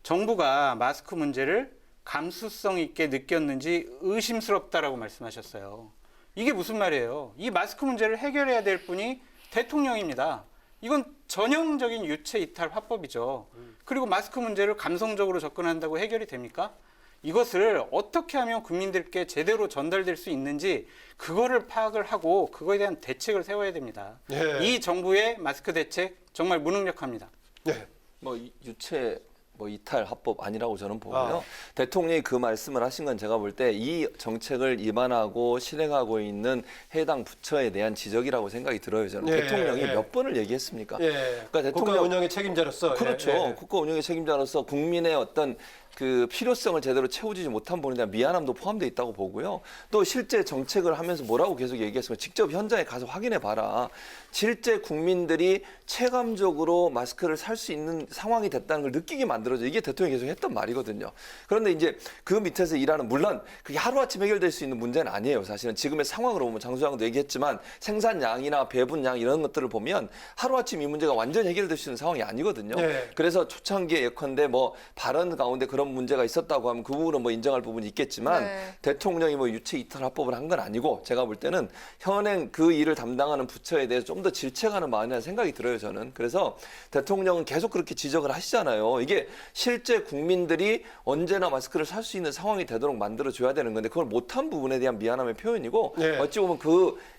정부가 마스크 문제를 감수성 있게 느꼈는지 의심스럽다라고 말씀하셨어요. 이게 무슨 말이에요? 이 마스크 문제를 해결해야 될 분이 대통령입니다. 이건 전형적인 유체 이탈 화법이죠. 그리고 마스크 문제를 감성적으로 접근한다고 해결이 됩니까? 이것을 어떻게 하면 국민들께 제대로 전달될 수 있는지 그거를 파악을 하고 그거에 대한 대책을 세워야 됩니다. 이 정부의 마스크 대책 정말 무능력합니다.
유체 이탈 합법 아니라고 저는 보고요. 대통령이 그 말씀을 하신 건 제가 볼 때 이 정책을 위반하고 실행하고 있는 해당 부처에 대한 지적이라고 생각이 들어요. 저는 대통령이 몇 번을 얘기했습니까? 그러니까 대통령
국가 운영의 책임자로서.
그렇죠. 국가 운영의 책임자로서 국민의 어떤 그 필요성을 제대로 채워주지 못한 부분에 대한 미안함도 포함되어 있다고 보고요. 또 실제 정책을 하면서 뭐라고 계속 얘기했으면 직접 현장에 가서 확인해 봐라. 실제 국민들이 체감적으로 마스크를 살 수 있는 상황이 됐다는 걸 느끼게 만들어줘. 이게 대통령이 계속 했던 말이거든요. 그런데 이제 그 밑에서 일하는 물론 그게 하루아침 해결될 수 있는 문제는 아니에요. 사실은 지금의 상황으로 보면 장소장도 얘기했지만 생산량이나 배분량 이런 것들을 보면 하루아침 이 문제가 완전히 해결될 수 있는 상황이 아니거든요. 그래서 초창기에 예컨대 발언 가운데 그런 문제가 있었다고 하면 그 부분은 인정할 부분이 있겠지만 대통령이 유체 이탈 합법을 한 건 아니고 제가 볼 때는 현행 그 일을 담당하는 부처에 대해서 좀 더 질책하는 마음이라는 생각이 들어요, 저는. 그래서 대통령은 계속 그렇게 지적을 하시잖아요. 이게 실제 국민들이 언제나 마스크를 살 수 있는 상황이 되도록 만들어줘야 되는 건데 그걸 못한 부분에 대한 미안함의 표현이고 어찌 보면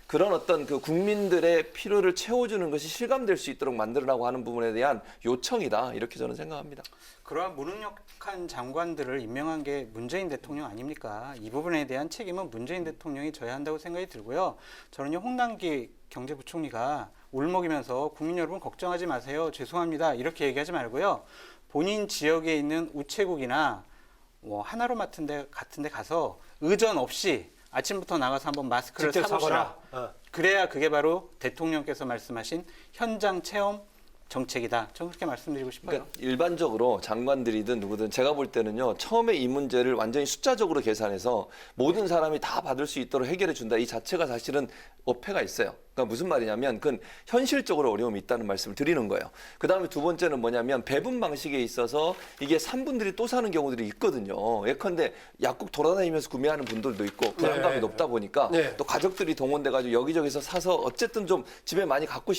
그런 어떤 그 국민들의 필요를 채워주는 것이 실감될 수 있도록 만들으라고 하는 부분에 대한 요청이다. 이렇게 저는 생각합니다.
그러한 무능력한 장관들을 임명한 게 문재인 대통령 아닙니까? 이 부분에 대한 책임은 문재인 대통령이 져야 한다고 생각이 들고요. 저는요, 홍남기 경제부총리가 울먹이면서 국민 여러분 걱정하지 마세요. 죄송합니다. 이렇게 얘기하지 말고요. 본인 지역에 있는 우체국이나 하나로 같은 데 가서 의전 없이 아침부터 나가서 한번 마스크를 사보시라. 그래야 그게 바로 대통령께서 말씀하신 현장 체험 정책이다. 저는 그렇게 말씀드리고 싶어요.
그러니까 일반적으로 장관들이든 누구든 제가 볼 때는요. 처음에 이 문제를 완전히 숫자적으로 계산해서 모든 사람이 다 받을 수 있도록 해결해 준다. 이 자체가 사실은 어폐가 있어요. 그러니까 무슨 말이냐면 그건 현실적으로 어려움이 있다는 말씀을 드리는 거예요. 그다음에 두 번째는 뭐냐면 배분 방식에 있어서 이게 산분들이 또 사는 경우들이 있거든요. 예컨대 약국 돌아다니면서 구매하는 분들도 있고 불안감이 높다 보니까 또 가족들이 동원돼가지고 여기저기서 사서 어쨌든 좀 집에 많이 갖고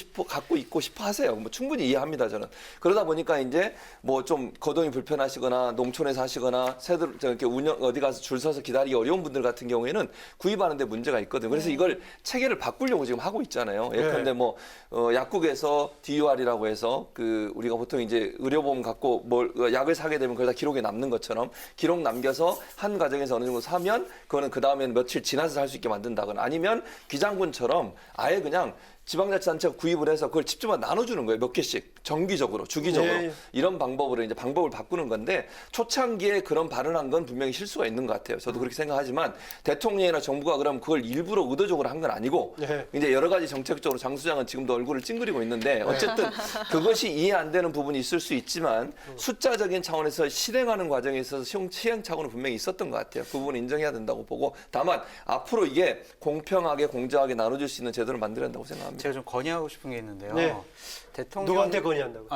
있고 싶어 하세요. 뭐 충분히 이해합니다, 저는. 그러다 보니까 이제 뭐 좀 거동이 불편하시거나 농촌에 사시거나 새들 이렇게 어디 가서 줄 서서 기다리기 어려운 분들 같은 경우에는 구입하는데 문제가 있거든요. 그래서 이걸 체계를 바꾸려고 지금 하고 있잖아요. 예컨대 뭐 약국에서 DUR이라고 해서 그 우리가 보통 이제 의료보험 갖고 뭘 약을 사게 되면 그걸 다 기록에 남는 것처럼 기록 남겨서 한 가정에서 어느 정도 사면 그거는 그 다음에는 며칠 지나서 살 수 있게 만든다거나 아니면 귀장군처럼 아예 그냥 지방자치단체가 구입을 해서 그걸 집집마다 나눠주는 거예요. 몇 개씩 정기적으로 주기적으로 이런 방법으로 이제 방법을 바꾸는 건데 초창기에 그런 발언한 건 분명히 실수가 있는 것 같아요. 저도 그렇게 생각하지만 대통령이나 정부가 그럼 그걸 일부러 의도적으로 한 건 아니고 이제 여러 가지 정책적으로 장 수장은 지금도 얼굴을 찡그리고 있는데 어쨌든 그것이 이해 안 되는 부분이 있을 수 있지만 숫자적인 차원에서 실행하는 과정에 있어서 시행착오는 분명히 있었던 것 같아요. 그 부분은 인정해야 된다고 보고 다만 앞으로 이게 공평하게 공정하게 나눠줄 수 있는 제도를 만들어야 한다고 생각합니다.
제가 좀 건의하고 싶은 게 있는데요.
네.
대통령
누구한테 건의한다고?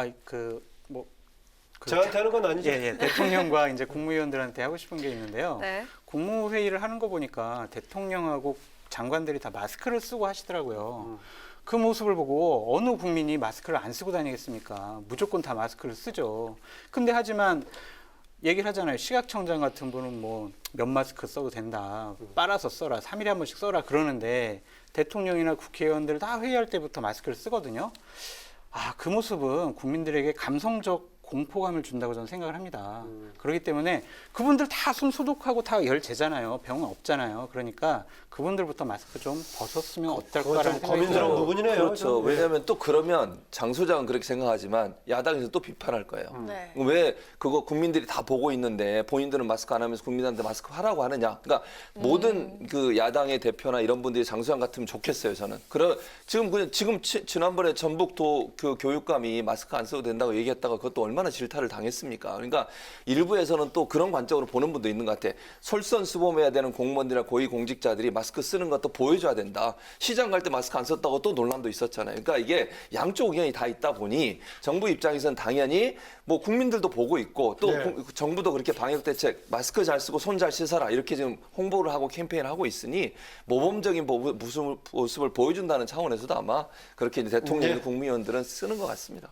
저한테 하는 건 아니죠?
예, 대통령과 이제 국무위원들한테 하고 싶은 게 있는데요.
네.
국무회의를 하는 거 보니까 대통령하고 장관들이 다 마스크를 쓰고 하시더라고요. 그 모습을 보고 어느 국민이 마스크를 안 쓰고 다니겠습니까? 무조건 다 마스크를 쓰죠. 근데 하지만 얘기를 하잖아요. 시각청장 같은 분은 뭐 면 마스크 써도 된다. 빨아서 써라. 3일에 한 번씩 써라. 그러는데 대통령이나 국회의원들 다 회의할 때부터 마스크를 쓰거든요. 그 모습은 국민들에게 감성적 공포감을 준다고 저는 생각을 합니다. 그렇기 때문에 그분들 다 손 소독하고 다 열재잖아요. 병은 없잖아요. 그러니까 그분들부터 마스크 좀 벗었으면 어떨까라는
고민스러운 부분이네요.
그렇죠. 왜냐하면 또 그러면 장 소장은 그렇게 생각하지만 야당에서 또 비판할 거예요. 왜 그거 국민들이 다 보고 있는데 본인들은 마스크 안 하면서 국민한테 마스크 하라고 하느냐. 그러니까 모든 그 야당의 대표나 이런 분들이 장 소장 같으면 좋겠어요. 저는. 지금 지난번에 전북도 그 교육감이 마스크 안 써도 된다고 얘기했다가 그것도 얼마나 질타를 당했습니까? 그러니까 일부에서는 또 그런 관점으로 보는 분도 있는 것 같아. 솔선수범해야 되는 공무원들이나 고위공직자들이 마스크 쓰는 것도 보여줘야 된다. 시장 갈 때 마스크 안 썼다고 또 논란도 있었잖아요. 그러니까 이게 양쪽 의견이 다 있다 보니 정부 입장에서는 당연히 뭐 국민들도 보고 있고 또 정부도 그렇게 방역 대책 마스크 잘 쓰고 손 잘 씻어라 이렇게 지금 홍보를 하고 캠페인을 하고 있으니 모범적인 모습을 보여준다는 차원에서도 아마 그렇게 이제 대통령이 국무위원들은 쓰는 것 같습니다.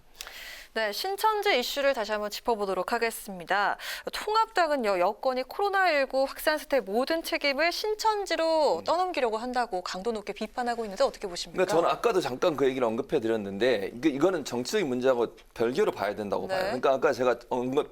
네, 신천지 이슈를 다시 한번 짚어보도록 하겠습니다. 통합당은요, 여권이 코로나19 확산 사태 모든 책임을 신천지로 떠넘기려고 한다고 강도 높게 비판하고 있는데 어떻게 보십니까?
그러니까 저는 아까도 잠깐 그 얘기를 언급해드렸는데 이거는 정치적인 문제하고 별개로 봐야 된다고 봐요. 그러니까 아까 제가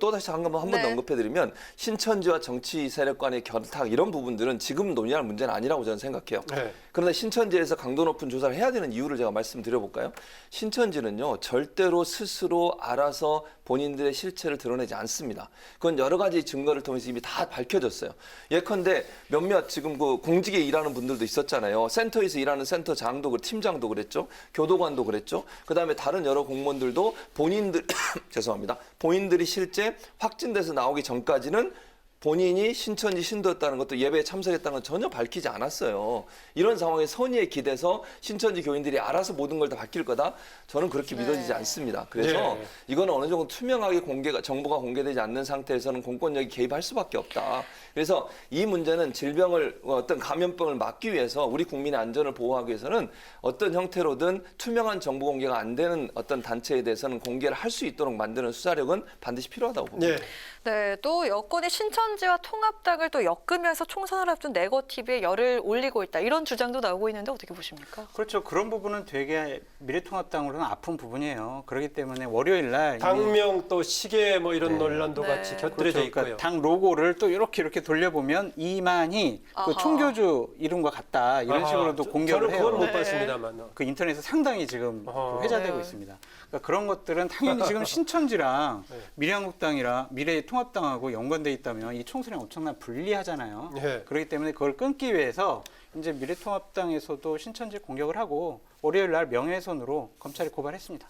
또다시 한 번 더 언급해드리면 신천지와 정치 세력 간의 결탁 이런 부분들은 지금 논의할 문제는 아니라고 저는 생각해요. 그런데 신천지에서 강도 높은 조사를 해야 되는 이유를 제가 말씀드려볼까요? 신천지는요, 절대로 스스로 알아서 본인들의 실체를 드러내지 않습니다. 그건 여러 가지 증거를 통해서 이미 다 밝혀졌어요. 예컨대 몇몇 지금 그 공직에 일하는 분들도 있었잖아요. 센터에서 일하는 센터장도 팀장도 그랬죠. 교도관도 그랬죠. 그다음에 다른 여러 공무원들도 본인들 죄송합니다. 본인들이 실제 확진돼서 나오기 전까지는 본인이 신천지 신도였다는 것도 예배에 참석했다는 건 전혀 밝히지 않았어요. 이런 상황에 선의에 기대서 신천지 교인들이 알아서 모든 걸 다 밝힐 거다? 저는 그렇게 믿어지지 않습니다. 그래서 이거는 어느 정도 투명하게 정보가 공개되지 않는 상태에서는 공권력이 개입할 수밖에 없다. 그래서 이 문제는 질병을 어떤 감염병을 막기 위해서 우리 국민의 안전을 보호하기 위해서는 어떤 형태로든 투명한 정보 공개가 안 되는 어떤 단체에 대해서는 공개를 할 수 있도록 만드는 수사력은 반드시 필요하다고 봅니다.
네, 또 여권이 신천지와 통합당을 또 엮으면서 총선을 앞둔 네거티브에 열을 올리고 있다. 이런 주장도 나오고 있는데 어떻게 보십니까?
그렇죠. 그런 부분은 되게 미래통합당으로는 아픈 부분이에요. 그렇기 때문에 월요일 날
당명 또 시계 뭐 이런 논란도 같이 곁들여져 있고요.
그러니까 당 로고를 또 이렇게 돌려보면 이만희 그 총교주 이름과 같다. 이런 식으로도 공개를 해요.
저는 그건 못 봤습니다만.
그 인터넷에 상당히 지금 회자되고 있습니다. 그러니까 그런 것들은 당연히 지금 신천지랑 미래한국당이랑 미래통합당하고 연관돼 있다면 이 총선이 엄청난 불리하잖아요. 그렇기 때문에 그걸 끊기 위해서 이제 미래통합당에서도 신천지 공격을 하고 월요일 날 명예훼손으로 검찰이 고발했습니다.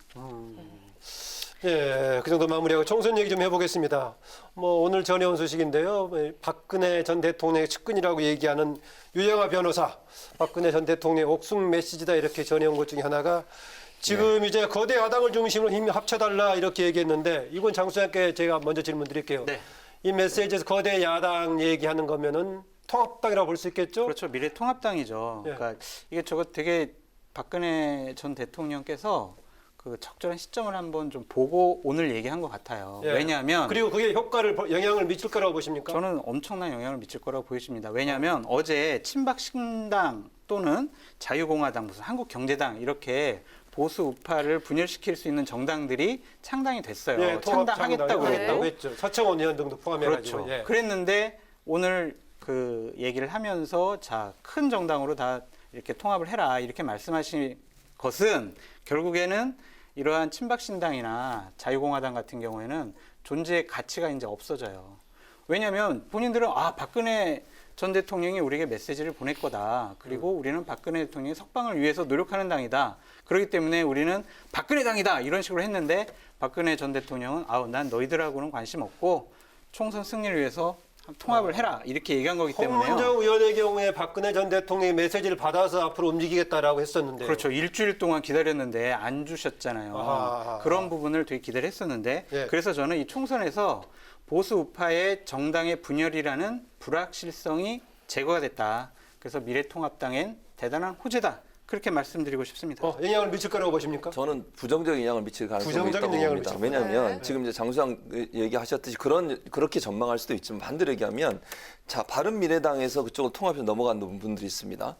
예, 그 정도 마무리하고 총선 얘기 좀 해보겠습니다. 오늘 전해온 소식인데요. 박근혜 전 대통령의 측근이라고 얘기하는 유영하 변호사, 박근혜 전 대통령의 옥중 메시지다 이렇게 전해온 것 중에 하나가 지금 이제 거대 야당을 중심으로 힘 합쳐달라 이렇게 얘기했는데 이건 장 소장께 제가 먼저 질문 드릴게요. 이 메시지에서 거대 야당 얘기하는 거면은 통합당이라고 볼 수 있겠죠?
그렇죠. 미래통합당이죠. 그러니까 이게 저거 되게 박근혜 전 대통령께서 그 적절한 시점을 한번 좀 보고 오늘 얘기한 것 같아요. 왜냐하면
그리고 그게 영향을 미칠 거라고 보십니까?
저는 엄청난 영향을 미칠 거라고 보여집니다. 왜냐하면 어제 친박신당 또는 자유공화당, 무슨 한국경제당 이렇게 보수 우파를 분열시킬 수 있는 정당들이 창당이 됐어요. 창당하겠다고
했죠. 서청원 의원 등도 포함해가지고.
그렇죠. 그랬는데 오늘 그 얘기를 하면서 자, 큰 정당으로 다 이렇게 통합을 해라 이렇게 말씀하신 것은 결국에는 이러한 친박신당이나 자유공화당 같은 경우에는 존재의 가치가 이제 없어져요. 왜냐하면 본인들은 박근혜 전 대통령이 우리에게 메시지를 보낼 거다. 그리고 우리는 박근혜 대통령의 석방을 위해서 노력하는 당이다. 그렇기 때문에 우리는 박근혜 당이다. 이런 식으로 했는데 박근혜 전 대통령은 난 너희들하고는 관심 없고 총선 승리를 위해서 통합을 해라 이렇게 얘기한 거기 때문에요.
홍문정 의원의 경우에 박근혜 전 대통령의 메시지를 받아서 앞으로 움직이겠다라고 했었는데
그렇죠. 일주일 동안 기다렸는데 안 주셨잖아요. 그런 부분을 되게 기대를 했었는데 그래서 저는 이 총선에서 보수 우파의 정당의 분열이라는 불확실성이 제거가 됐다. 그래서 미래통합당엔 대단한 호재다. 그렇게 말씀드리고 싶습니다.
영향을 미칠 거라고 보십니까?
저는 부정적인 영향을 미칠 가능성이 있다고 봅니다. 왜냐하면 지금 이제 장 소장 얘기하셨듯이 그렇게 전망할 수도 있지만 반대로 얘기하면 자 바른미래당에서 그쪽으로 통합해서 넘어간 분들이 있습니다.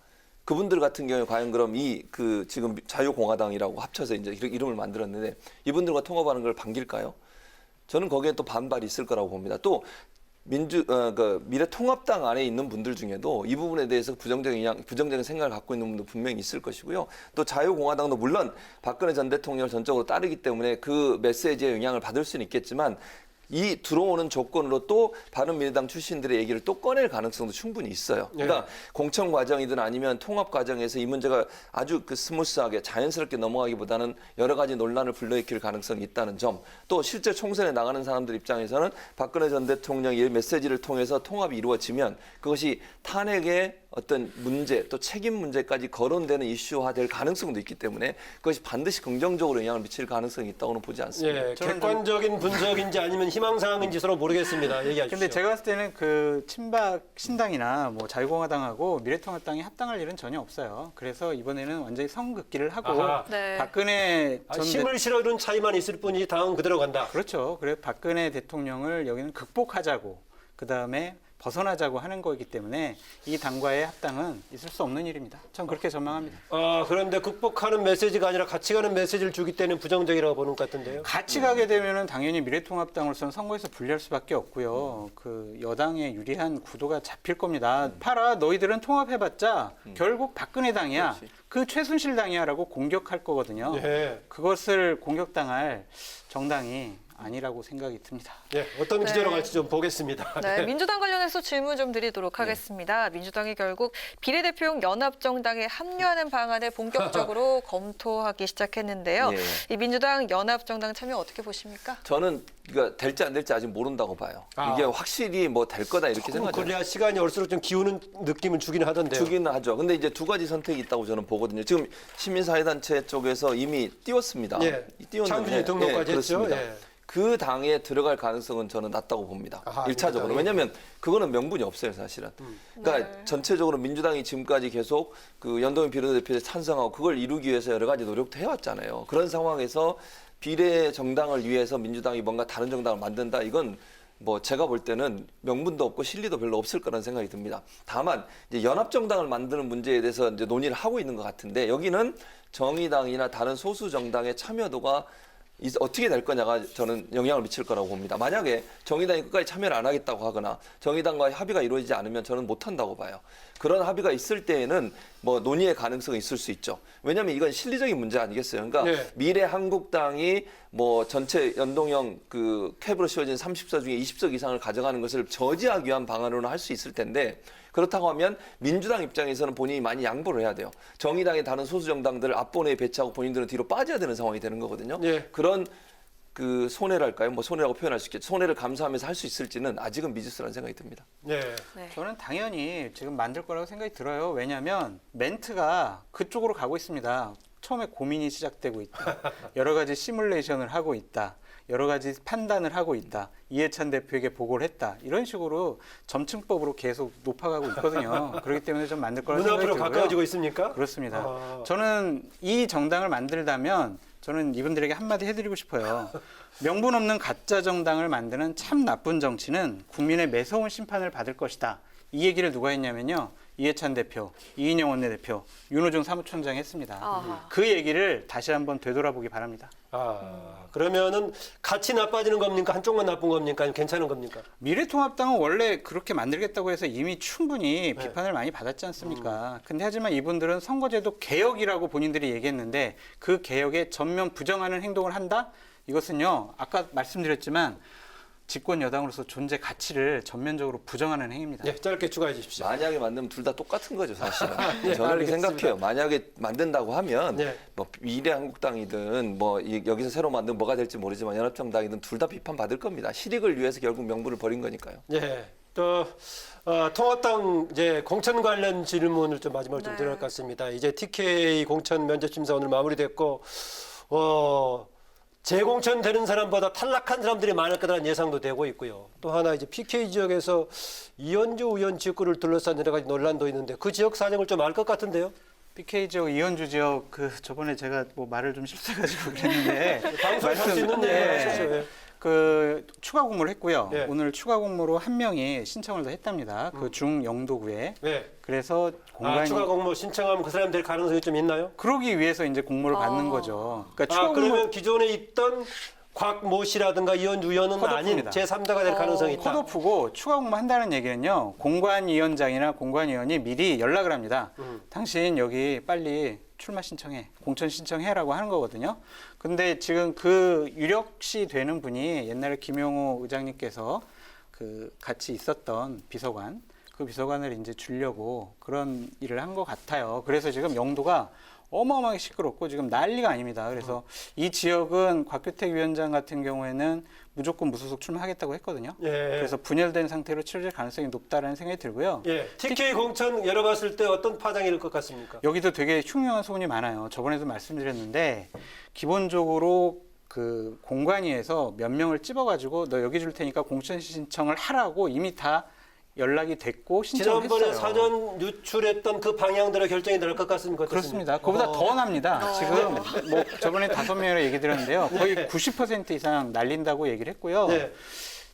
그분들 같은 경우에 과연 그럼 지금 자유공화당이라고 합쳐서 이제 이름을 만들었는데 이분들과 통합하는 걸 반길까요? 저는 거기에 또 반발이 있을 거라고 봅니다. 또 미래통합당 안에 있는 분들 중에도 이 부분에 대해서 부정적인 생각을 갖고 있는 분도 분명히 있을 것이고요. 또 자유공화당도 물론 박근혜 전 대통령을 전적으로 따르기 때문에 그 메시지에 영향을 받을 수는 있겠지만 이 들어오는 조건으로 또 바른미래당 출신들의 얘기를 또 꺼낼 가능성도 충분히 있어요. 그러니까 공천 과정이든 아니면 통합 과정에서 이 문제가 아주 스무스하게 자연스럽게 넘어가기보다는 여러 가지 논란을 불러일으킬 가능성이 있다는 점. 또 실제 총선에 나가는 사람들 입장에서는 박근혜 전 대통령의 메시지를 통해서 통합이 이루어지면 그것이 탄핵의 어떤 문제 또 책임 문제까지 거론되는 이슈화될 가능성도 있기 때문에 그것이 반드시 긍정적으로 영향을 미칠 가능성이 있다고는 보지 않습니다.
객관적인 분석인지 아니면 희망사항인지 서로 모르겠습니다. 얘기하십시오.
근데 제가 봤을 때는 그 친박 신당이나 뭐 자유공화당하고 미래통합당이 합당할 일은 전혀 없어요. 그래서 이번에는 완전히 선긋기를 하고 박근혜 전
힘을 실어주는 차이만 있을 뿐이지 당은 그대로 간다.
그렇죠. 그래서 박근혜 대통령을 여기는 극복하자고 그다음에 벗어나자고 하는 거기 때문에 이 당과의 합당은 있을 수 없는 일입니다. 전 그렇게 전망합니다.
그런데 극복하는 메시지가 아니라 같이 가는 메시지를 주기 때문에 부정적이라고 보는 것 같은데요.
같이 가게 되면은 당연히 미래통합당으로서는 선거에서 불리할 수밖에 없고요. 그 여당에 유리한 구도가 잡힐 겁니다. 봐라, 너희들은 통합해봤자 결국 박근혜 당이야. 그 최순실 당이야라고 공격할 거거든요. 그것을 공격당할 정당이 아니라고 생각이 듭니다.
어떤 기제로 갈지 좀 보겠습니다.
민주당 관련해서 질문 좀 드리도록 하겠습니다. 민주당이 결국 비례대표용 연합정당에 합류하는 방안을 본격적으로 검토하기 시작했는데요. 이 민주당 연합정당 참여 어떻게 보십니까?
저는 될지 안 될지 아직 모른다고 봐요. 이게 확실히 될 거다 이렇게 생각해요.
그래야 시간이 올수록 좀 기우는 느낌을 주긴 하던데요.
주긴 하죠. 근데 이제 두 가지 선택이 있다고 저는 보거든요. 지금 시민사회단체 쪽에서 이미 띄웠습니다.
창준이 등록까지 했죠.
그 당에 들어갈 가능성은 저는 낮다고 봅니다. 1차적으로. 왜냐하면 그거는 명분이 없어요, 사실은. 그러니까 전체적으로 민주당이 지금까지 계속 그 연동형 비례대표에 찬성하고 그걸 이루기 위해서 여러 가지 노력도 해왔잖아요. 그런 상황에서 비례 정당을 위해서 민주당이 뭔가 다른 정당을 만든다. 이건 제가 볼 때는 명분도 없고 실리도 별로 없을 거라는 생각이 듭니다. 다만 이제 연합정당을 만드는 문제에 대해서 이제 논의를 하고 있는 것 같은데 여기는 정의당이나 다른 소수 정당의 참여도가 어떻게 될 거냐가 저는 영향을 미칠 거라고 봅니다. 만약에 정의당이 끝까지 참여를 안 하겠다고 하거나 정의당과의 합의가 이루어지지 않으면 저는 못한다고 봐요. 그런 합의가 있을 때에는 논의의 가능성이 있을 수 있죠. 왜냐하면 이건 실리적인 문제 아니겠어요. 그러니까 미래 한국당이 전체 연동형 캡으로 씌워진 30석 중에 20석 이상을 가져가는 것을 저지하기 위한 방안으로는 할 수 있을 텐데 그렇다고 하면 민주당 입장에서는 본인이 많이 양보를 해야 돼요. 정의당의 다른 소수 정당들을 앞번에 배치하고 본인들은 뒤로 빠져야 되는 상황이 되는 거거든요. 그런 그 손해랄까요? 뭐 손해라고 표현할 수 있겠죠. 손해를 감수하면서 할 수 있을지는 아직은 미지수라는 생각이 듭니다.
네.
저는 당연히 지금 만들 거라고 생각이 들어요. 왜냐하면 멘트가 그쪽으로 가고 있습니다. 처음에 고민이 시작되고 있다. 여러 가지 시뮬레이션을 하고 있다. 여러 가지 판단을 하고 있다. 이해찬 대표에게 보고를 했다. 이런 식으로 점층법으로 계속 높아가고 있거든요. 그렇기 때문에 좀 만들 거라고 생각이
눈앞으로
들고요.
가까워지고 있습니까?
그렇습니다. 저는 이 정당을 만들다면 저는 이분들에게 한마디 해드리고 싶어요. 명분 없는 가짜 정당을 만드는 참 나쁜 정치는 국민의 매서운 심판을 받을 것이다. 이 얘기를 누가 했냐면요. 이해찬 대표, 이인영 원내대표, 윤호중 사무총장이 했습니다. 그 얘기를 다시 한번 되돌아보기 바랍니다.
그러면은 같이 나빠지는 겁니까? 한쪽만 나쁜 겁니까? 아니면 괜찮은 겁니까?
미래통합당은 원래 그렇게 만들겠다고 해서 이미 충분히 비판을 많이 받았지 않습니까? 근데 하지만 이분들은 선거제도 개혁이라고 본인들이 얘기했는데 그 개혁에 전면 부정하는 행동을 한다? 이것은요, 아까 말씀드렸지만 집권 여당으로서 존재 가치를 전면적으로 부정하는 행위입니다.
네, 짧게 추가해 주십시오.
만약에 만들면 둘 다 똑같은 거죠, 사실은.
네,
저는 그렇게
알겠습니다.
생각해요. 만약에 만든다고 하면
네.
뭐 미래한국당이든 뭐 여기서 새로 만든 뭐가 될지 모르지만 연합정당이든 둘 다 비판 받을 겁니다. 실익을 위해서 결국 명분을 버린 거니까요.
네. 또 통합당 이제 공천 관련 질문을 좀 마지막으로 좀 드릴 것 같습니다. 이제 TK 공천 면접 심사 오늘 마무리됐고 재공천되는 사람보다 탈락한 사람들이 많을 거라는 예상도 되고 있고요. 또 하나 이제 PK 지역에서 이현주 의원 지역구를 둘러싼 여러 가지 논란도 있는데 그 지역 사정을 좀 알 것 같은데요.
PK 지역, 이현주 지역 저번에 제가 뭐 말을 좀 실수해가지고 그랬는데
방송에 할 수 있는 얘기 하시죠.
그 추가 공모를 했고요.
예.
오늘 추가 공모로 한 명이 신청을 다 했답니다. 그 중영도구에.
네.
그래서 공간이
추가 공모 신청하면 그 사람 될 가능성이 좀 있나요?
그러기 위해서 이제 공모를 받는 거죠. 그러니까 추가
그러면 기존에 있던 곽모 씨라든가 이현주 의원은 아닌 제3자가 될 가능성이 있다.
컷오프고 추가 공모 한다는 얘기는요. 공관위원장이나 공관위원이 미리 연락을 합니다. 당신 여기 빨리 출마 신청해, 공천 신청해라고 하는 거거든요. 근데 지금 그 유력시 되는 분이 옛날에 김용호 의장님께서 그 같이 있었던 비서관, 그 비서관을 이제 주려고 그런 일을 한 것 같아요. 그래서 지금 영도가 어마어마하게 시끄럽고 지금 난리가 아닙니다. 그래서 이 지역은 곽규택 위원장 같은 경우에는 무조건 무소속 출마하겠다고 했거든요.
예.
그래서 분열된 상태로 치러질 가능성이 높다라는 생각이 들고요.
예. TK 공천 열어봤을 때 어떤 파장일 것 같습니까?
여기도 되게 흉흉한 소문이 많아요. 저번에도 말씀드렸는데 기본적으로 그 공관위에서 몇 명을 찝어가지고 너 여기 줄 테니까 공천 신청을 하라고 이미 다 연락이 됐고 신청을
지난번에
했어요.
사전 유출했던 그 방향대로 결정이 날 것 같습니까?
그렇습니다. 그보다 더 납니다. 지금 뭐 저번에 5명이라 얘기 드렸는데요. 거의 90% 이상 날린다고 얘기를 했고요.
네.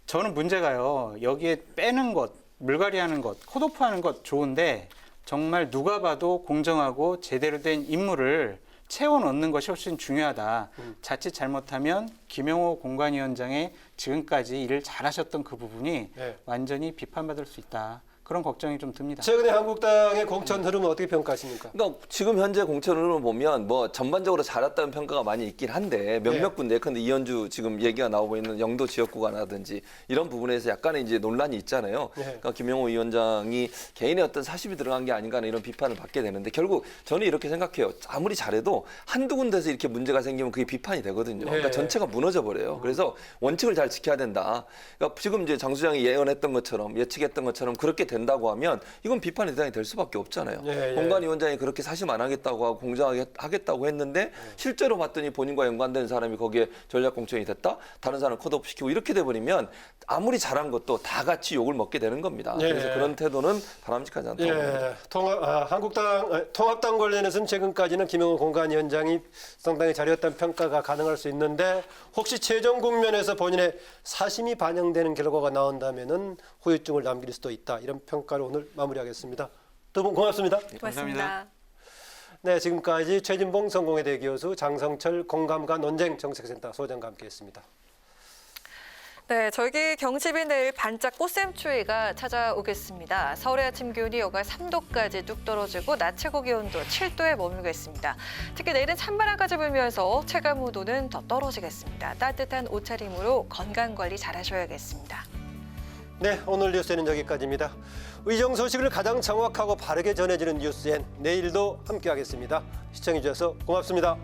저는 문제가요. 여기에 빼는 것, 물갈이하는 것, 컷오프하는 것 좋은데 정말 누가 봐도 공정하고 제대로 된 인물을 채워 넣는 것이 훨씬 중요하다. 자칫 잘못하면 김용호 공관위원장의 지금까지 일을 잘하셨던 그 부분이 완전히 비판받을 수 있다. 그런 걱정이 좀 듭니다.
최근에 한국당의 공천 흐름은 어떻게 평가하십니까?
그러니까 지금 현재 공천 흐름을 보면 뭐 전반적으로 잘했다는 평가가 많이 있긴 한데 몇몇 군데 예컨대 이현주 지금 얘기가 나오고 있는 영도 지역구가라든지 이런 부분에서 약간의 이제 논란이 있잖아요. 그러니까 김용호 위원장이 개인의 어떤 사심이 들어간 게 아닌가 하는 이런 비판을 받게 되는데 결국 저는 이렇게 생각해요. 아무리 잘해도 한두 군데서 이렇게 문제가 생기면 그게 비판이 되거든요. 그러니까 전체가 무너져 버려요. 그래서 원칙을 잘 지켜야 된다. 그러니까 지금 이제 장 수장이 예언했던 것처럼 예측했던 것처럼 그렇게 된다고 하면 이건 비판의 대상이 될 수밖에 없잖아요. 공관위원장이 그렇게 사심 안 하겠다고 하고 공정하게 하겠다고 했는데 실제로 봤더니 본인과 연관된 사람이 거기에 전략 공천이 됐다. 다른 사람을 컷오프 시키고 이렇게 돼버리면 아무리 잘한 것도 다 같이 욕을 먹게 되는 겁니다. 그래서 그런 태도는 바람직하지 않다고 봅니다.
통합당 관련해서는 최근까지는 김용호 공관위원장이 상당히 잘했다는 평가가 가능할 수 있는데 혹시 최종 국면에서 본인의 사심이 반영되는 결과가 나온다면은 후유증을 남길 수도 있다. 이런 평가를 오늘 마무리하겠습니다. 두 분 고맙습니다.
고맙습니다.
네, 지금까지 최진봉 성공회대 교수, 장성철 공감과 논쟁 정책센터 소장과 함께했습니다.
네, 저에게 경칩이 내일 반짝 꽃샘추위가 찾아오겠습니다. 서울의 아침 기온이 여가 3도까지 뚝 떨어지고 낮 최고 기온도 7도에 머물겠습니다. 특히 내일은 찬바람까지 불면서 체감온도는 더 떨어지겠습니다. 따뜻한 옷차림으로 건강관리 잘하셔야겠습니다.
네, 오늘 뉴스는 여기까지입니다. 의정 소식을 가장 정확하고 바르게 전해지는 뉴스엔 내일도 함께하겠습니다. 시청해 주셔서 고맙습니다.